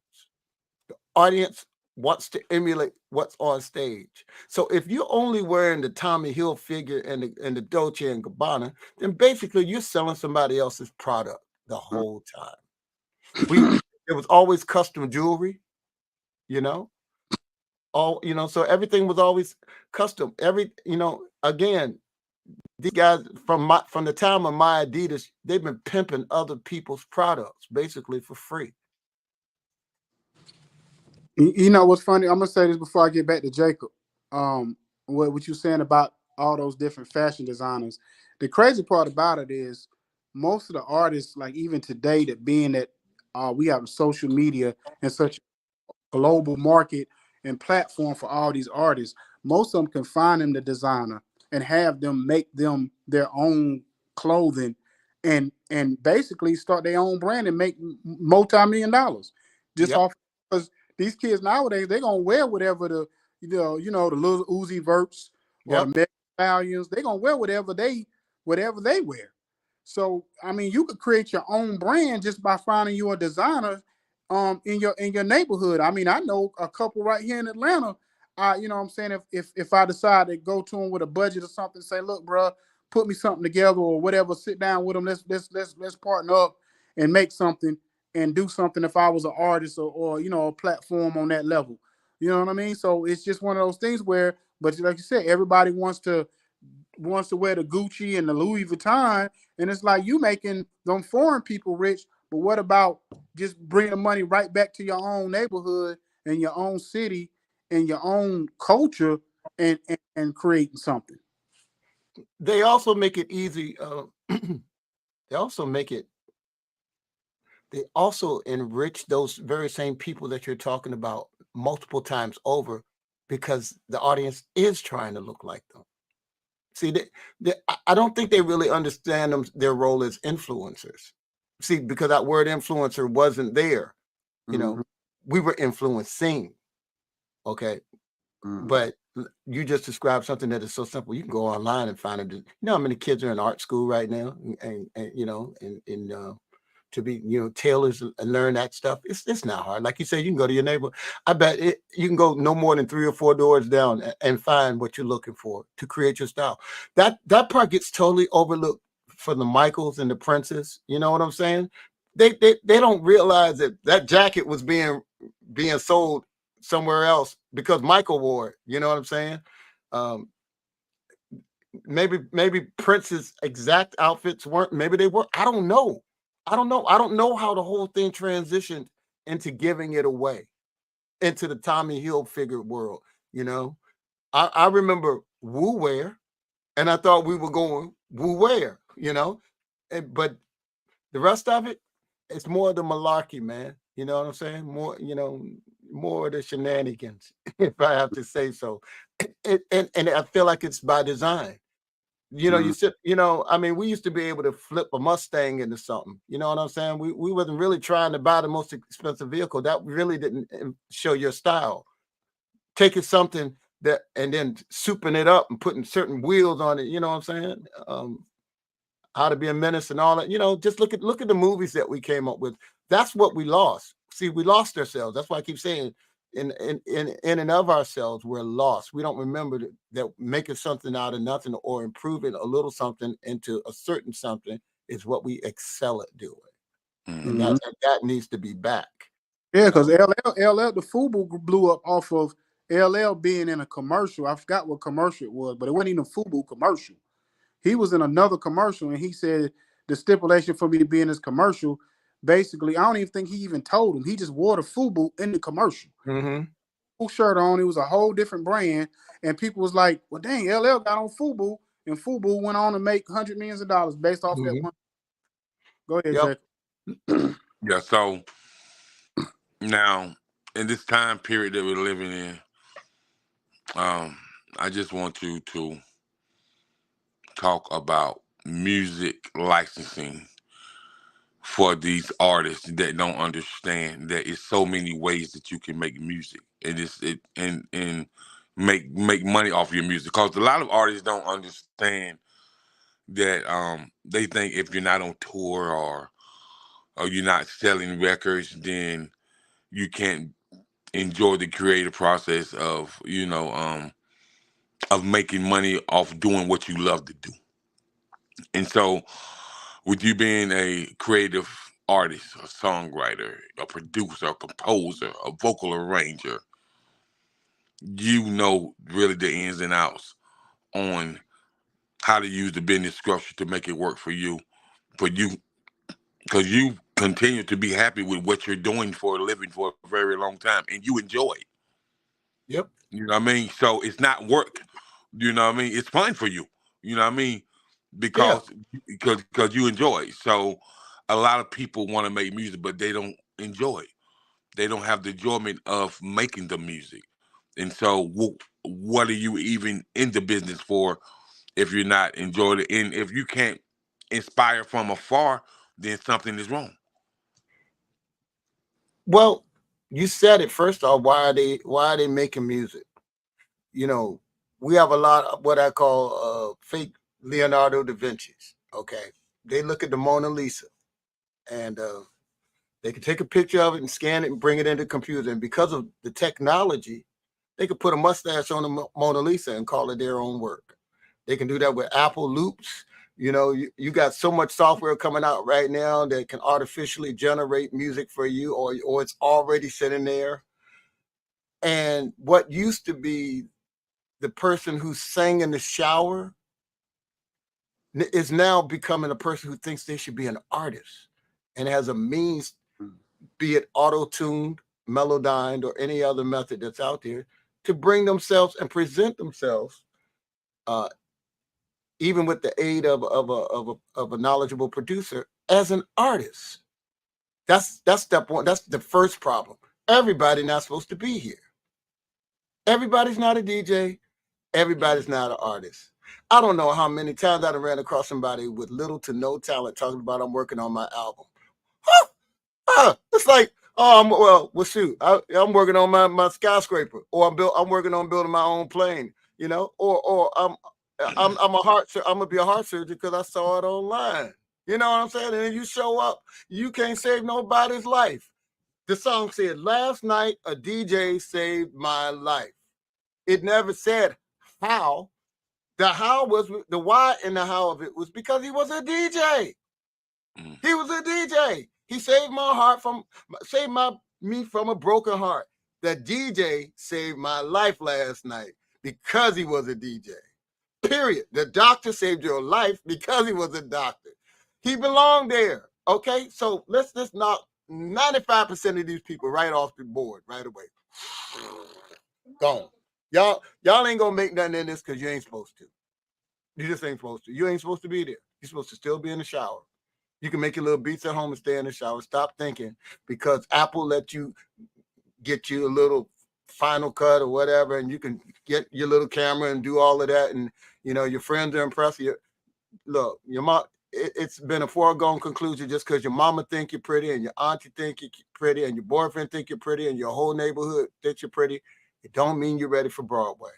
The audience wants to emulate what's on stage. So if you're only wearing the Tommy Hilfiger and the Dolce and Gabbana, then basically you're selling somebody else's product the whole time. It was always custom jewelry, so everything was always custom. Again, these guys from the time of my Adidas, they've been pimping other people's products basically for free. You know what's funny? I'm gonna say this before I get back to Jacob. What you saying about all those different fashion designers? The crazy part about it is most of the artists, like even today, that being that we have social media and such a global market and platform for all these artists, most of them can find them the designer and have them make them their own clothing and basically start their own brand and make multi-million dollars just off, because these kids nowadays, they're gonna wear whatever the the little Uzi Verts or the Mega Stallions, they're gonna wear whatever they wear. So I mean, you could create your own brand just by finding you a designer in your neighborhood. I mean, I know a couple right here in Atlanta. You know what I'm saying, if I decide to go to them with a budget or something, say, look, bro, put me something together or whatever, sit down with them, let's partner up and make something and do something if I was an artist or a platform on that level. You know what I mean? So it's just one of those things where, but like you said, everybody wants to wear the Gucci and the Louis Vuitton, and it's like you making them foreign people rich, but what about just bringing the money right back to your own neighborhood and your own city and your own culture and creating something? They also make it easy. They also enrich those very same people that you're talking about multiple times over, because the audience is trying to look like them. See, I don't think they really understand their role as influencers. See, because that word influencer wasn't there. We were influencing. Okay. But you just described something that is so simple. You can go online and find it. You know how many kids are in art school right now, and to be tailors and learn that stuff. It's not hard. Like you say, you can go to your neighbor. I bet you can go no more than 3 or 4 doors down and find what you're looking for to create your style. That part gets totally overlooked for the Michaels and the Princes. You know what I'm saying? They don't realize that jacket was being sold somewhere else because Michael wore it. You know what I'm saying? Maybe Prince's exact outfits weren't. Maybe they were. I don't know. I don't know how the whole thing transitioned into giving it away into the Tommy Hilfiger world. I remember Woo Wear, and I thought we were going Woo Wear. But the rest of it, it's more of the malarkey, man. You know what I'm saying? More of the shenanigans, if I have to say so. And I feel like it's by design. You sit, I mean, we used to be able to flip a Mustang into something. You know what I'm saying? We wasn't really trying to buy the most expensive vehicle. That really didn't show your style. taking something that and then souping it up and putting certain wheels on it. You know what I'm saying? How to Be a Menace and all that. You know, just look at the movies that we came up with. That's what we lost. See, we lost ourselves. That's why I keep saying in and of ourselves, we're lost. We don't remember that making something out of nothing or improving a little something into a certain something is what we excel at doing. And that needs to be back. Yeah, because LL, the FUBU blew up off of LL being in a commercial. I forgot what commercial it was, but it wasn't even a FUBU commercial. He was in another commercial, and he said the stipulation for me to be in this commercial, basically, I don't even think he even told him. He just wore the FUBU in the commercial. Full shirt on. It was a whole different brand, and people was like, well, dang, LL got on FUBU, and FUBU went on to make $100 million based off that one. Go ahead, Jack. Yeah, so now in this time period that we're living in, I just want you to talk about music licensing for these artists that don't understand that it's so many ways that you can make music and make money off your music. Because a lot of artists don't understand that they think if you're not on tour or you're not selling records, then you can't enjoy the creative process of making money off doing what you love to do. And so with you being a creative artist, a songwriter, a producer, a composer, a vocal arranger, you know really the ins and outs on how to use the business structure to make it work for you, because you continue to be happy with what you're doing for a living for a very long time, and you enjoy it. Yep. You know what I mean? So it's not work. You know what I mean? It's fun for you. You know what I mean? Yeah. Because you enjoy it. So a lot of people want to make music, but they don't enjoy it. They don't have the enjoyment of making the music. And so what are you even in the business for if you're not enjoying it? And if you can't inspire from afar, then something is wrong. Well, you said it first off. Why are they making music? You know, we have a lot of what I call fake Leonardo da Vinci's. Okay, they look at the Mona Lisa, and they can take a picture of it and scan it and bring it into the computer. And because of the technology, they could put a mustache on the Mona Lisa and call it their own work. They can do that with Apple Loops. You know, you got so much software coming out right now that can artificially generate music for you, or it's already sitting there. And what used to be the person who sang in the shower is now becoming a person who thinks they should be an artist and has a means, be it auto-tuned, melodined, or any other method that's out there, to bring themselves and present themselves, even with the aid of a knowledgeable producer, as an artist. That's step one. That's the first problem. Everybody's not supposed to be here. Everybody's not a DJ. Everybody's not an artist. I don't know how many times I ran across somebody with little to no talent talking about I'm working on my album. It's like, well, shoot, I'm working on my skyscraper, or I'm working on building my own plane, you know, or I'm gonna be a heart surgeon because I saw it online. You know what I'm saying? And then you show up, you can't save nobody's life. The song said, "Last night a DJ saved my life." It never said how. The how was the why and the how of it was because he was a DJ. He was a DJ. He saved my heart saved me from a broken heart. The DJ saved my life last night because he was a DJ. Period. The doctor saved your life because he was a doctor. He belonged there. Okay, so let's just knock 95% of these people right off the board right away. Gone. Y'all ain't gonna make nothing in this because you ain't supposed to. You just ain't supposed to. You ain't supposed to be there. You're supposed to still be in the shower. You can make your little beats at home and stay in the shower. Stop thinking because Apple let you get you a little Final Cut or whatever, and you can get your little camera and do all of that, and you know your friends are impressed. Look, your mom. It's been a foregone conclusion just because your mama think you're pretty and your auntie think you're pretty and your boyfriend think you're pretty and your whole neighborhood thinks you're pretty. It don't mean you're ready for Broadway.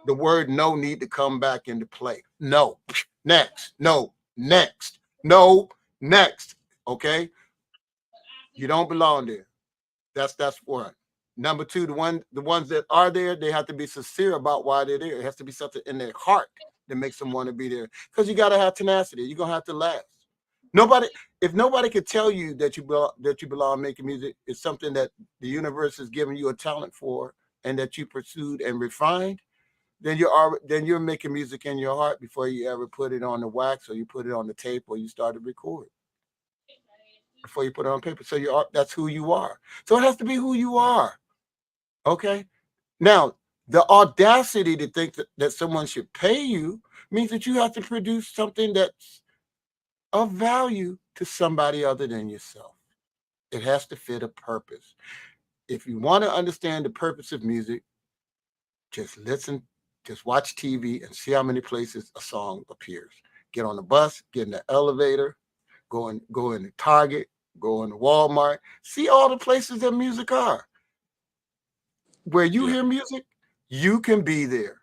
The word no need to come back into play. No, next, no, next, no, next. Okay, you don't belong there. That's one. Number two, the ones that are there, they have to be sincere about why they're there. It has to be something in their heart that makes them want to be there. Because you got to have tenacity. You're gonna have to last. Nobody, if nobody could tell you that you belong making music, it's something that the universe is giving you a talent for, and that you pursued and refined. Then you're making music in your heart before you ever put it on the wax, or you put it on the tape, or you start to record before you put it on paper. So that's who you are. So it has to be who you are. Okay. Now, the audacity to think that someone should pay you means that you have to produce something that's of value to somebody other than yourself. It has to fit a purpose. If you want to understand the purpose of music, just listen, just watch TV and see how many places a song appears. Get on the bus, get in the elevator, go in to Target, go into Walmart, see all the places that music are. Where you hear music, you can be there.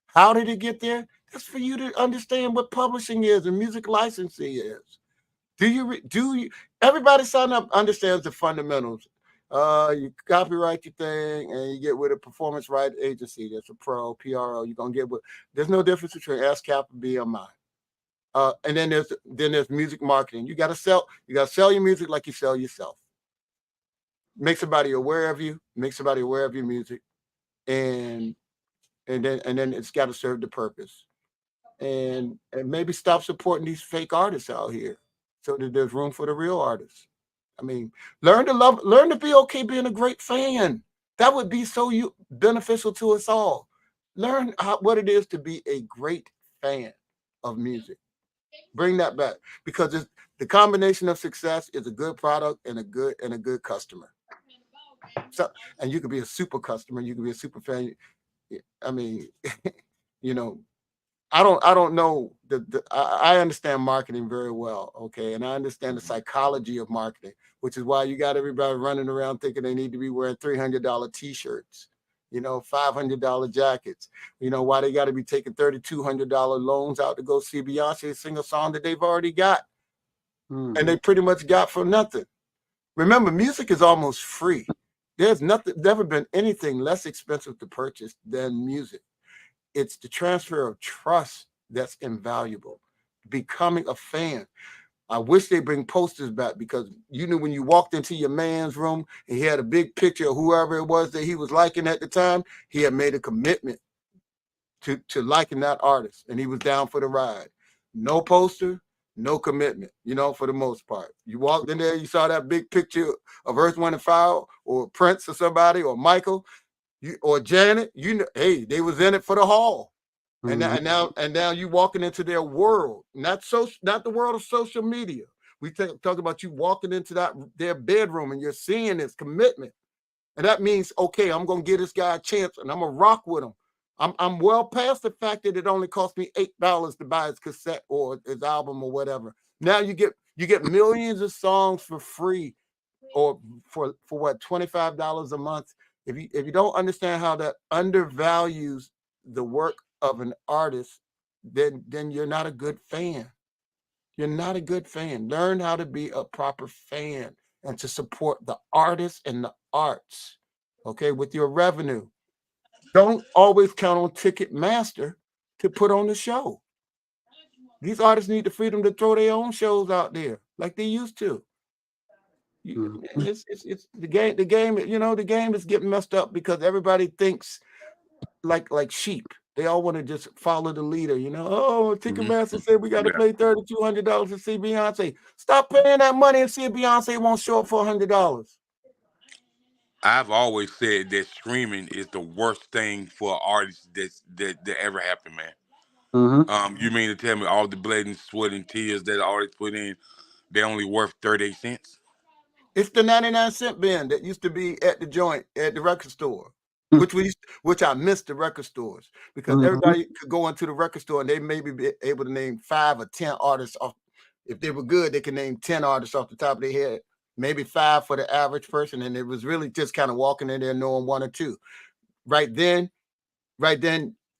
How did it get there? That's for you to understand what publishing is and music licensing is. Do you everybody sign up understands the fundamentals. You copyright your thing and you get with a performance right agency. That's a pro, PRO. You're gonna get with. There's no difference between ASCAP and BMI. And then there's music marketing. You gotta sell your music like you sell yourself. Make somebody aware of you, make somebody aware of your music, and then it's got to serve the purpose. And maybe stop supporting these fake artists out here, so that there's room for the real artists. I mean, learn to be okay being a great fan. That would be so beneficial to us all. Learn what it is to be a great fan of music. Bring that back, because the combination of success is a good product and a good customer. So, and you could be a super customer, you could be a super fan. I mean, you know, I don't know I understand marketing very well, okay, and I understand the psychology of marketing, which is why you got everybody running around thinking they need to be wearing $300 T-shirts, $500 jackets, why they got to be taking $3,200 loans out to go see Beyonce sing a song that they've already got, and they pretty much got for nothing. Remember, music is almost free. There's never been anything less expensive to purchase than music. It's the transfer of trust that's invaluable. Becoming a fan. I wish they bring posters back, because you knew when you walked into your man's room and he had a big picture of whoever it was that he was liking at the time, he had made a commitment to liking that artist, and he was down for the ride. No poster, no commitment, for the most part. You walked in there, you saw that big picture of Earth, Wind and Fire, or Prince or somebody, or Michael, or Janet, hey, they was in it for the haul. And now you walking into their world, not the world of social media. We talk about you walking into their bedroom and you're seeing this commitment. And that means, okay, I'm gonna give this guy a chance and I'm gonna rock with him. I'm well past the fact that it only cost me $8 to buy his cassette or his album or whatever. Now you get millions of songs for free, or for what, $25 a month. If you don't understand how that undervalues the work of an artist, then you're not a good fan. You're not a good fan. Learn how to be a proper fan and to support the artists and the arts, okay, with your revenue. Don't always count on Ticketmaster to put on the show. These artists need the freedom to throw their own shows out there like they used to. It's the game. The game, the game is getting messed up because everybody thinks like sheep. They all want to just follow the leader. Oh, Ticketmaster said we got to pay $3,200 to see Beyonce. Stop paying that money and see if Beyonce won't show up for $100. I've always said that streaming is the worst thing for artists that ever happened, man. You mean to tell me all the blood and sweat and tears that artists put in, they only worth 38 cents? It's the 99-cent bin that used to be at the joint at the record store, which I missed the record stores, because everybody could go into the record store and they maybe be able to name 5 or 10 artists off. If they were good, they could name 10 artists off the top of their head. maybe 5 for the average person. And it was really just kind of walking in there knowing 1 or 2. Right then,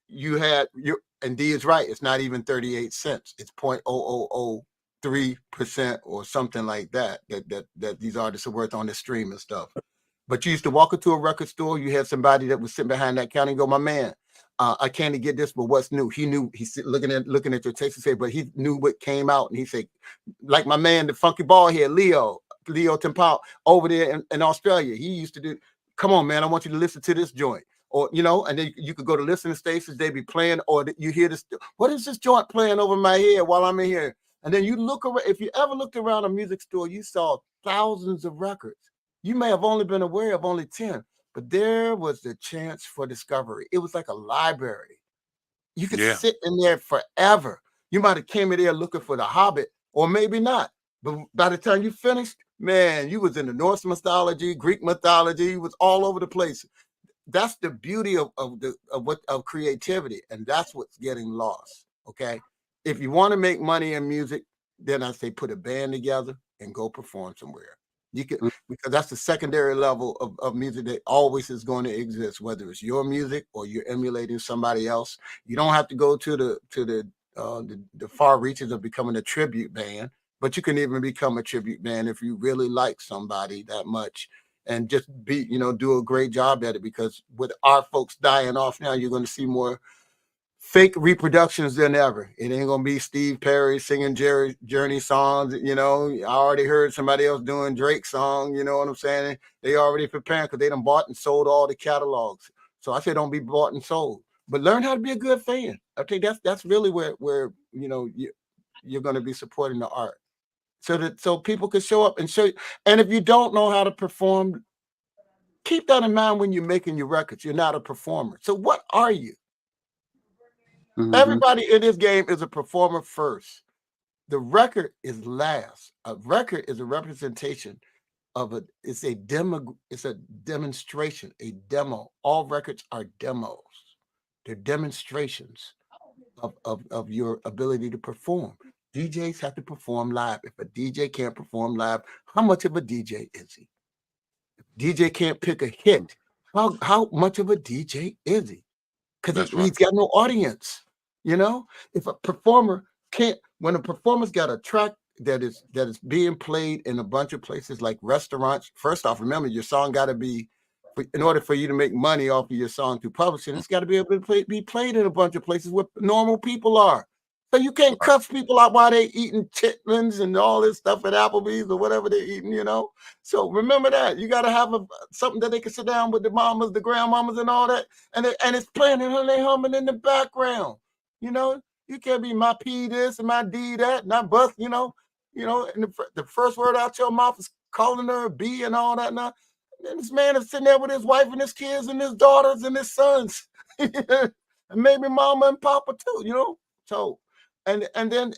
you had your, and D is right. It's not even 38 cents. It's 0.0003% or something like that these artists are worth on the stream and stuff. But you used to walk into a record store, you had somebody that was sitting behind that counter and go, my man, I can't get this, but what's new? He knew, he's looking at your taste and say, but he knew what came out. And he said, like my man, the funky ball here, Leo Tempao over there in Australia. He used to do, come on, man, I want you to listen to this joint. Or, you know, and then you could go to listening stations, they be playing, or you hear this, what is this joint playing over my head while I'm in here? And then you look around, if you ever looked around a music store, you saw thousands of records. You may have only been aware of only 10, but there was the chance for discovery. It was like a library. You could sit in there forever. You might have came in there looking for the Hobbit, or maybe not. But by the time you finished, man, you was in the Norse mythology, Greek mythology. You was all over the place. That's the beauty of creativity, and that's what's getting lost. Okay, if you want to make money in music, then I say put a band together and go perform somewhere. You can, because that's the secondary level of music that always is going to exist, whether it's your music or you're emulating somebody else. You don't have to go to the far reaches of becoming a tribute band, but you can even become a tribute band if you really like somebody that much. And just be, do a great job at it, because with our folks dying off now, you're going to see more fake reproductions than ever. It ain't going to be Steve Perry singing Journey songs. I already heard somebody else doing Drake song. You know what I'm saying? They already preparing because they done bought and sold all the catalogs. So I say don't be bought and sold, but learn how to be a good fan. I think that's really where you're going to be supporting the art. So people can show up and show you. And if you don't know how to perform, keep that in mind when you're making your records. You're not a performer. So what are you? Mm-hmm. Everybody in this game is a performer first. The record is last. A record is a representation of it's a demonstration, a demo. All records are demos. They're demonstrations of your ability to perform. DJs have to perform live. If a DJ can't perform live, how much of a DJ is he? If DJ can't pick a hit, how much of a DJ is he? Because he's got no audience. If a performer can't, when a performer's got a track that is being played in a bunch of places like restaurants, first off, remember your song got to be, in order for you to make money off of your song through publishing, it's got to be able to be played in a bunch of places where normal people are. So you can't cuss people out while they're eating chitlins and all this stuff at Applebee's or whatever they're eating, So remember that. You got to have something that they can sit down with the mamas, the grandmamas and all that. And it's playing and they're humming in the background. You can't be my P this and my D that, not bust, and the first word out your mouth is calling her a B and all that. Now, and this man is sitting there with his wife and his kids and his daughters and his sons, and maybe mama and papa too, So, and then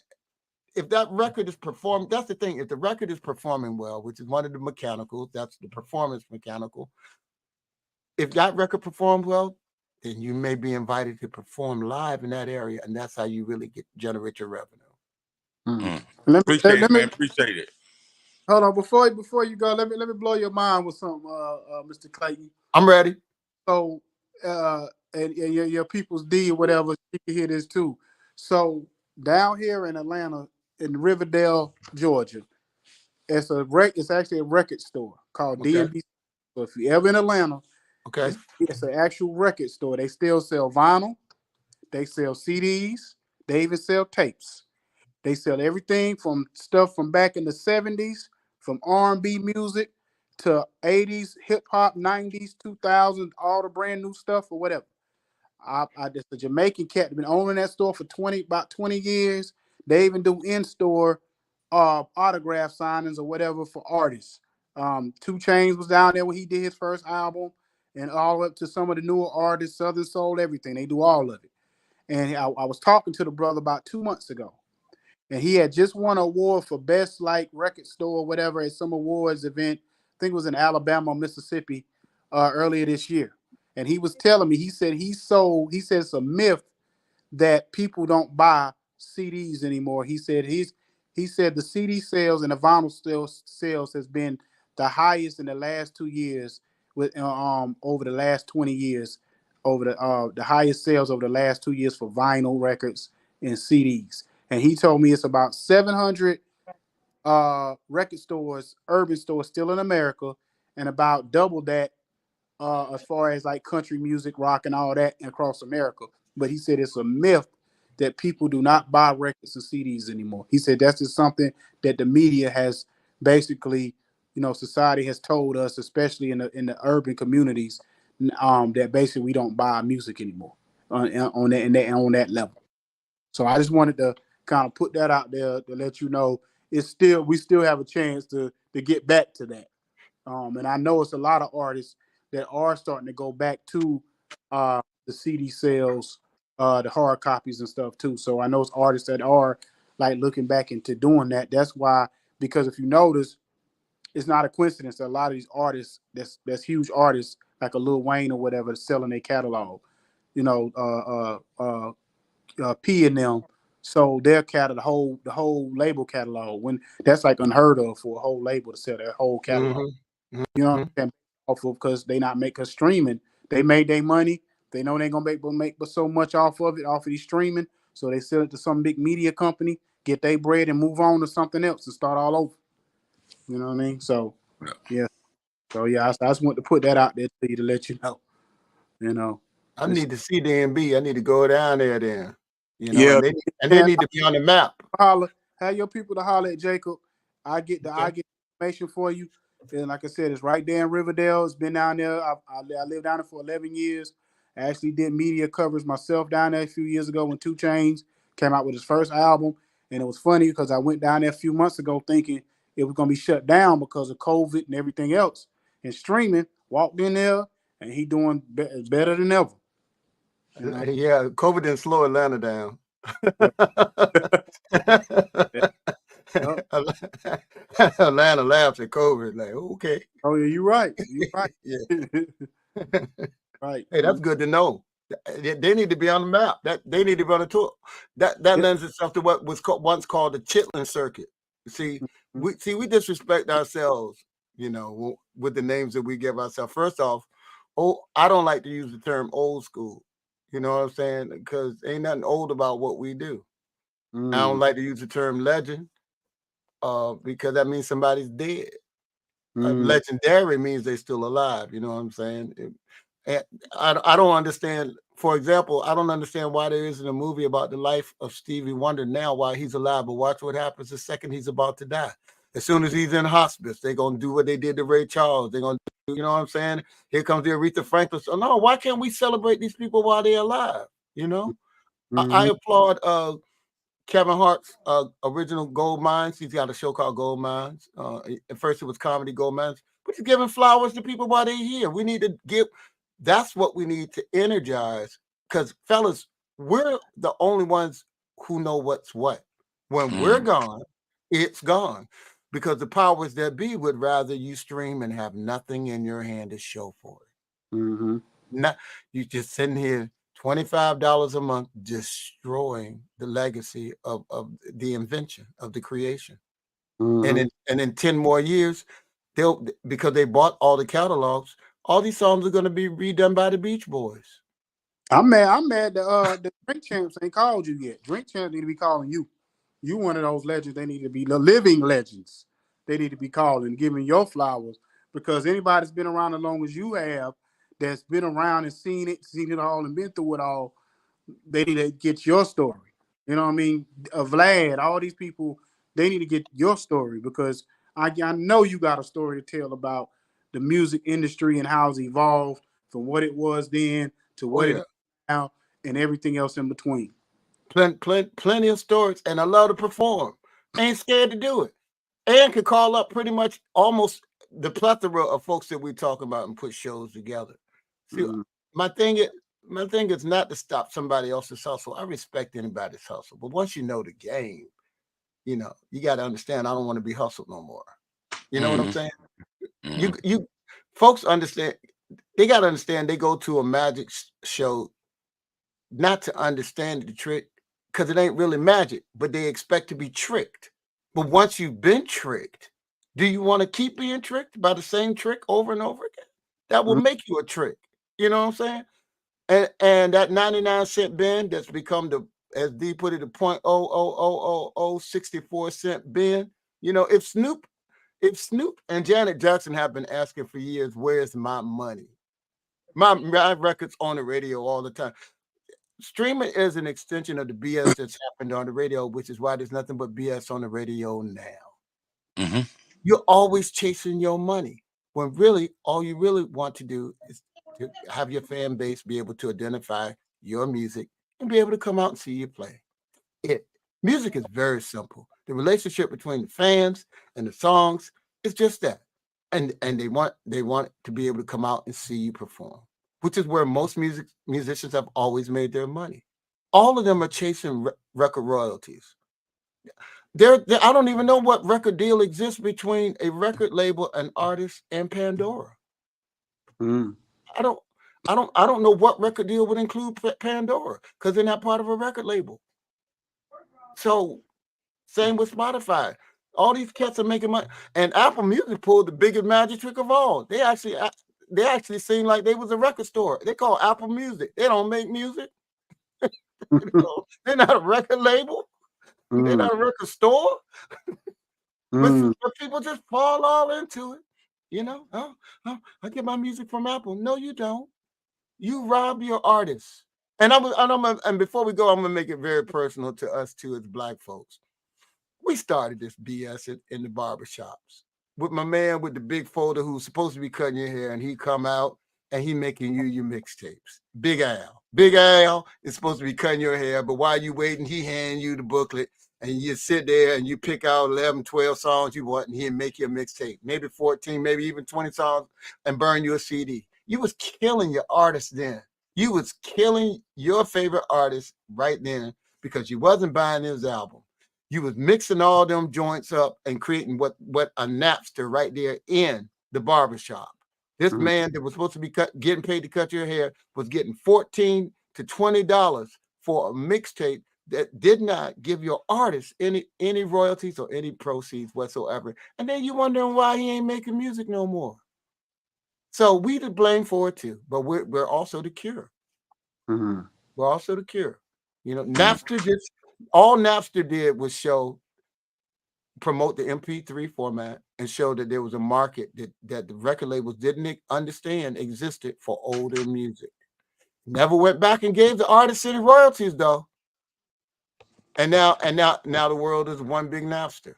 if that record is performed, that's the thing. If the record is performing well, which is one of the mechanicals, that's the performance mechanical. If that record performed well, then you may be invited to perform live in that area, and that's how you really generate your revenue. Appreciate it. Hold on, before you go, let me blow your mind with something, Mr. Clayton. I'm ready. So, and your people's D or whatever, you can hear this too. So down here in Atlanta, in Riverdale, Georgia, it's actually a record store called D&B. So if you ever in Atlanta, it's an actual record store. They still sell vinyl, they sell CDs, they even sell tapes. They sell everything from stuff from back in the 70s, from R&B music to 80s, hip hop, 90s, 2000s, all the brand new stuff or whatever. It's a Jamaican cat that's been owning that store for about 20 years. They even do in-store autograph signings or whatever for artists. 2 Chainz was down there when he did his first album, and all up to some of the newer artists, Southern Soul, everything. They do all of it. And I was talking to the brother about 2 months ago, and he had just won an award for best record store or whatever at some awards event. I think it was in Alabama or Mississippi earlier this year. And he was telling me, he said it's a myth that people don't buy CDs anymore. He said he said the CD sales and the vinyl sales has been the highest in the last 2 years, with over the last 20 years, over the highest sales over the last 2 years for vinyl records and CDs. And he told me it's about 700 record stores, urban stores still in America, and about double that as far as like country music, rock, and all that across America. But he said it's a myth that people do not buy records and CDs anymore. He said that's just something that the media has basically, society has told us, especially in the urban communities, that basically we don't buy music anymore on that level. So I just wanted to kind of put that out there to let you know we still have a chance to get back to that. And I know it's a lot of artists that are starting to go back to the CD sales, the hard copies and stuff too. So I know it's artists that are like looking back into doing that. That's why, because if you notice, it's not a coincidence that a lot of these artists, that's huge artists like a Lil Wayne or whatever, selling their catalog. P and them sold their catalog, the whole label catalog, when that's like unheard of for a whole label to sell their whole catalog. Mm-hmm. You know what I'm saying? Off of, because they not make us streaming. They made their money. They know they ain't gonna make but so much off of it, off of these streaming. So they sell it to some big media company, get their bread, and move on to something else and start all over. You know what I mean? So yeah. So yeah, I just want to put that out there to you to let you know. I need to see the MB. I need to go down there then. Yeah. And they need to be on the map. Holler, have your people to holler at Jacob. I get information for you. And like I said, it's right there in Riverdale. It's been down there. I lived down there for 11 years. I actually did media coverage myself down there a few years ago when 2 Chainz came out with his first album. And it was funny because I went down there a few months ago thinking it was going to be shut down because of COVID and everything else. And streaming, walked in there, and he doing better than ever. Yeah, COVID didn't slow Atlanta down. Atlanta laughs at COVID, like, okay. Oh yeah, you're right. You're right. Yeah. Right. Hey, that's good to know. They need to be on the map. That they need to be on the tour. That lends itself to what was once called the Chitlin circuit. See, we disrespect ourselves, with the names that we give ourselves. First off, I don't like to use the term old school. You know what I'm saying? Because ain't nothing old about what we do. I don't like to use the term legend, because that means somebody's dead. Legendary means they're still alive. You know what I'm saying? I don't understand. For example, I don't understand why there isn't a movie about the life of Stevie Wonder now while he's alive. But watch what happens the second he's about to die. As soon as he's in hospice, they're going to do what they did to Ray Charles. They're going to do, you know what I'm saying? Here comes the Aretha Franklin. So, no, why can't we celebrate these people while they're alive? I applaud Kevin Hart's original Gold Mines. He's got a show called Gold Mines. At first it was comedy Gold Mines, but he's giving flowers to people while they're here. We need to give. That's what we need to energize, because fellas, we're the only ones who know what's what. When we're gone, it's gone, because the powers that be would rather you stream and have nothing in your hand to show for it. Not you just sitting here $25 a month destroying the legacy of the invention of the creation. And in 10 more years, because they bought all the catalogs, all these songs are going to be redone by the Beach Boys. I'm mad the Drink Champs ain't called you yet. Drink Champs need to be calling you. You one of those legends. They need to be the living legends. They need to be calling, giving your flowers, because anybody's been around as long as you have, that's been around and seen it all and been through it all, they need to get your story. You know what I mean? Vlad, all these people, they need to get your story, because I know you got a story to tell about the music industry and how it's evolved from what it was then to what it is now and everything else in between. Plenty of stories, and I love to perform. Ain't scared to do it. And could call up pretty much almost the plethora of folks that we talk about and put shows together. See, my thing is not to stop somebody else's hustle. I respect anybody's hustle, but once you know the game, you got to understand. I don't want to be hustled no more. You know what I'm saying? You folks understand. They got to understand. They go to a magic show not to understand the trick, because it ain't really magic, but they expect to be tricked. But once you've been tricked, do you want to keep being tricked by the same trick over and over again? That will Mhm. make you a trick. You know what I'm saying? And that 99-cent bin that's become the, as D put it, the 0.0000064 cent bin. You know, if Snoop and Janet Jackson have been asking for years, where's my money? My records on the radio all the time. Streaming is an extension of the BS that's happened on the radio, which is why there's nothing but BS on the radio now. Mm-hmm. You're always chasing your money when really all you really want to do is to have your fan base be able to identify your music and be able to come out and see you play. It Music is very simple. The relationship between the fans and the songs is just that. And they want to be able to come out and see you perform, which is where most musicians have always made their money. All of them are chasing record royalties. I don't even know what record deal exists between a record label, an artist, and Pandora. Mm. I don't, I don't know what record deal would include Pandora because they're not part of a record label. So same with Spotify. All these cats are making money, and Apple Music pulled the biggest magic trick of all. They actually seem like they was a record store. They call Apple Music. They don't make music. They're not a record label. They're Mm. not a record store. Mm. But people just fall all into it. I get my music from Apple. No, you don't. You rob your artists. And before we go, I'm gonna make it very personal to us too as Black folks. We started this BS in the barbershops with my man with the big folder who's supposed to be cutting your hair, and he come out and he making you your mixtapes. Big Al. Big Al is supposed to be cutting your hair, but while you waiting, he hand you the booklet and you sit there and you pick out 11, 12 songs you want, and he'll make you a mixtape, maybe 14, maybe even 20 songs, and burn you a CD. You was killing your artist then. You was killing your favorite artist right then because you wasn't buying his album. You was mixing all them joints up and creating what a Napster right there in the barbershop. This Mm. man that was supposed to be getting paid to cut your hair was getting $14 to $20 for a mixtape that did not give your artist any royalties or any proceeds whatsoever. And then you wondering why he ain't making music no more. So we to blame for it too, but we're also the cure. Mm. We're also the cure. You know, Mm. all Napster did was promote the MP3 format and show that there was a market that the record labels didn't understand existed for older music. Never went back and gave the artists any royalties though. And now the world is one big Napster.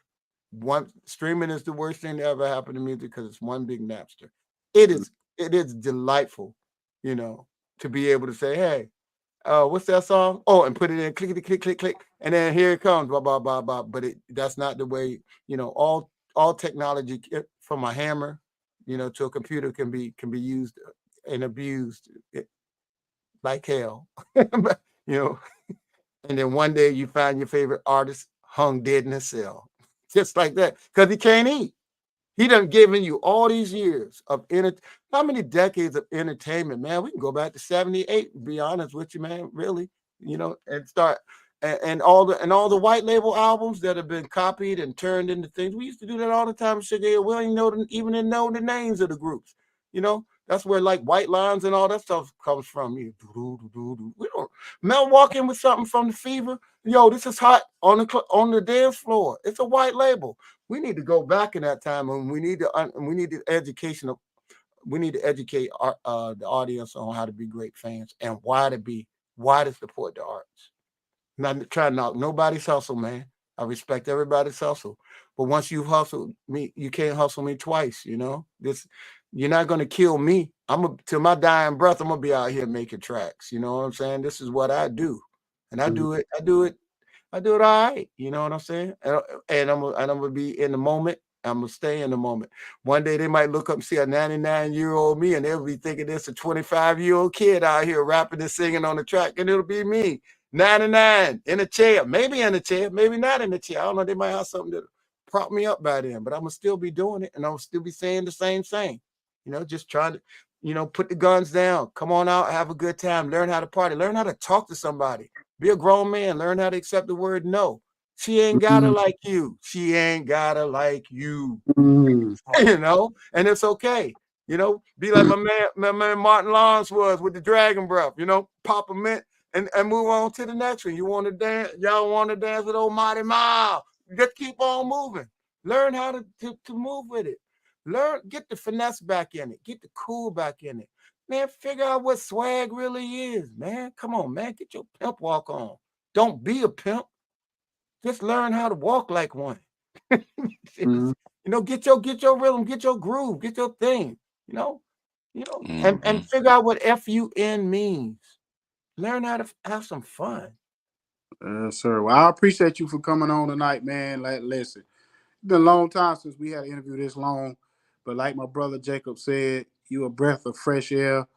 One Streaming is the worst thing that ever happened to music because it's one big Napster. It is delightful, to be able to say, hey, what's that song? Oh, and put it in, click, click, click, click, and then here it comes, blah, blah, blah, blah. But that's not the way, all technology from a hammer, to a computer can be used and abused like hell. you know, and then one day you find your favorite artist hung dead in a cell. Just like that. Because he can't eat. He done given you all these years of how many decades of entertainment, man? We can go back to 78, to be honest with you, man, really, and start and all the white label albums that have been copied and turned into things. We used to do that all the time, Sugar Hill. We don't even know the names of the groups. That's where like White Lines and all that stuff comes from. We don't Mel walk in with something from the Fever. Yo, this is hot on the dance floor. It's a white label. We need to go back in that time, and we need to educate the audience on how to be great fans and why to support the arts. Not trying to knock nobody's hustle, man. I respect everybody's hustle, but once you hustle me, you can't hustle me twice. You're not gonna kill me. Till my dying breath. I'm gonna be out here making tracks. You know what I'm saying? This is what I do, and I do it. I do it all right. You know what I'm saying? And I'm gonna be in the moment. I'm gonna stay in the moment. One day they might look up and see a 99-year-old me, and they'll be thinking this a 25-year-old kid out here rapping and singing on the track, and it'll be me, 99, in a chair, maybe not in a chair. I don't know. They might have something to prop me up by then, but I'm gonna still be doing it, and I'm still be saying the same thing. Just trying to, put the guns down. Come on out, have a good time, learn how to party, learn how to talk to somebody. Be a grown man. Learn how to accept the word no. She ain't gotta like you. She ain't gotta like you. Mm. You know, and it's okay. You know, be like my man Martin Lawrence was with the Dragon Breath, you know, pop a mint and move on to the next one. You want to dance, y'all want to dance with old Mighty Mile. Just keep on moving. Learn how to move with it. Get the finesse back in it, get the cool back in it. Man, figure out what swag really is, man. Come on, man. Get your pimp walk on. Don't be a pimp. Just learn how to walk like one. You know, get your rhythm, get your groove, get your thing, you know, and figure out what FUN means. Learn how to have some fun. Sir. Well, I appreciate you for coming on tonight, man. Like, listen, it's been a long time since we had an interview this long, but like my brother Jacob said, you a breath of fresh air.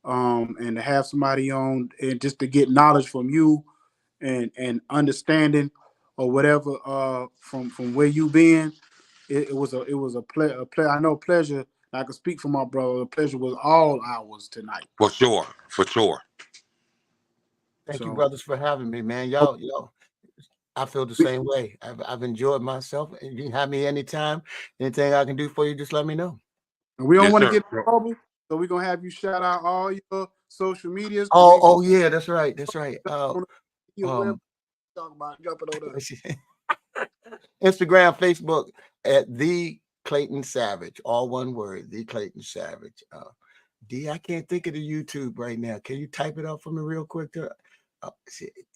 And to have somebody on and just to get knowledge from you and understanding or whatever from where you been, it was a pleasure. I know pleasure. I can speak for my brother. The pleasure was all ours tonight. For sure, for sure. Thank you, brothers, for having me, man. Y'all, I feel the same way. I've enjoyed myself. You can have me anytime. Anything I can do for you, just let me know. And we don't want to get in trouble, so we're gonna have you shout out all your social medias. Oh yeah, that's right. That's right. Talk about jumping on Instagram, Facebook at the Clayton Savage, all one word, the Clayton Savage. D, I can't think of the YouTube right now. Can you type it up for me real quick?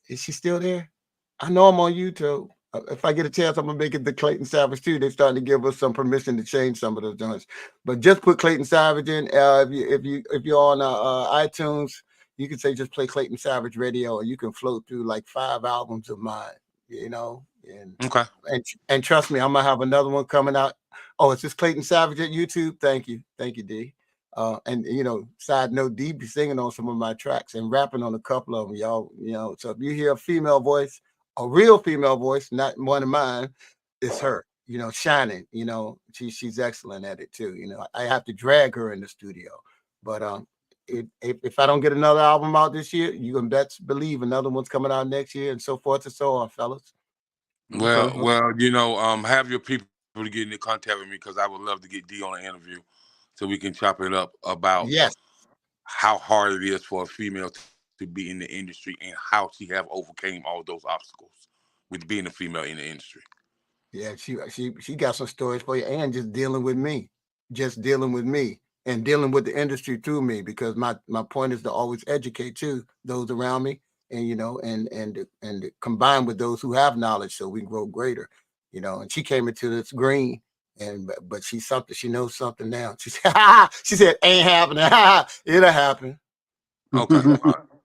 Is she still there? I know I'm on YouTube. If I get a chance, I'm gonna make it the Clayton Savage too. They're starting to give us some permission to change some of those joints. But just put Clayton Savage in. If you're on iTunes, you can say just play Clayton Savage Radio, and you can float through like 5 albums of mine. You know, and trust me, I'm gonna have another one coming out. Oh, it's just Clayton Savage at YouTube. Thank you, D. And you know, side note, D be singing on some of my tracks and rapping on a couple of them, y'all. You know, so if you hear a female voice, a real female voice, not one of mine, it's her. You know, shining. You know, she's excellent at it too. You know, I have to drag her in the studio, but if I don't get another album out this year, you can believe another one's coming out next year, and so forth and so on, fellas. Well, you know, have your people to get in contact with me because I would love to get D on an interview so we can chop it up about how hard it is for a female to be in the industry and how she have overcame all those obstacles with being a female in the industry. Yeah, she got some stories for you, and just dealing with me and dealing with the industry through me, because my point is to always educate too those around me, and you know, and combine with those who have knowledge so we grow greater, you know. And she came into this green, but she's something. She knows something now. She said ain't happening. It'll happen. Okay.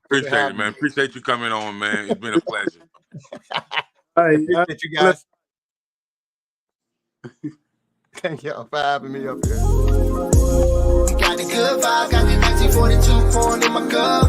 Appreciate it, man. Appreciate you coming on, man. It's been a pleasure. Appreciate you guys. Thank y'all for having me up here. Got the good vibe, got the 1942 pouring in my cup.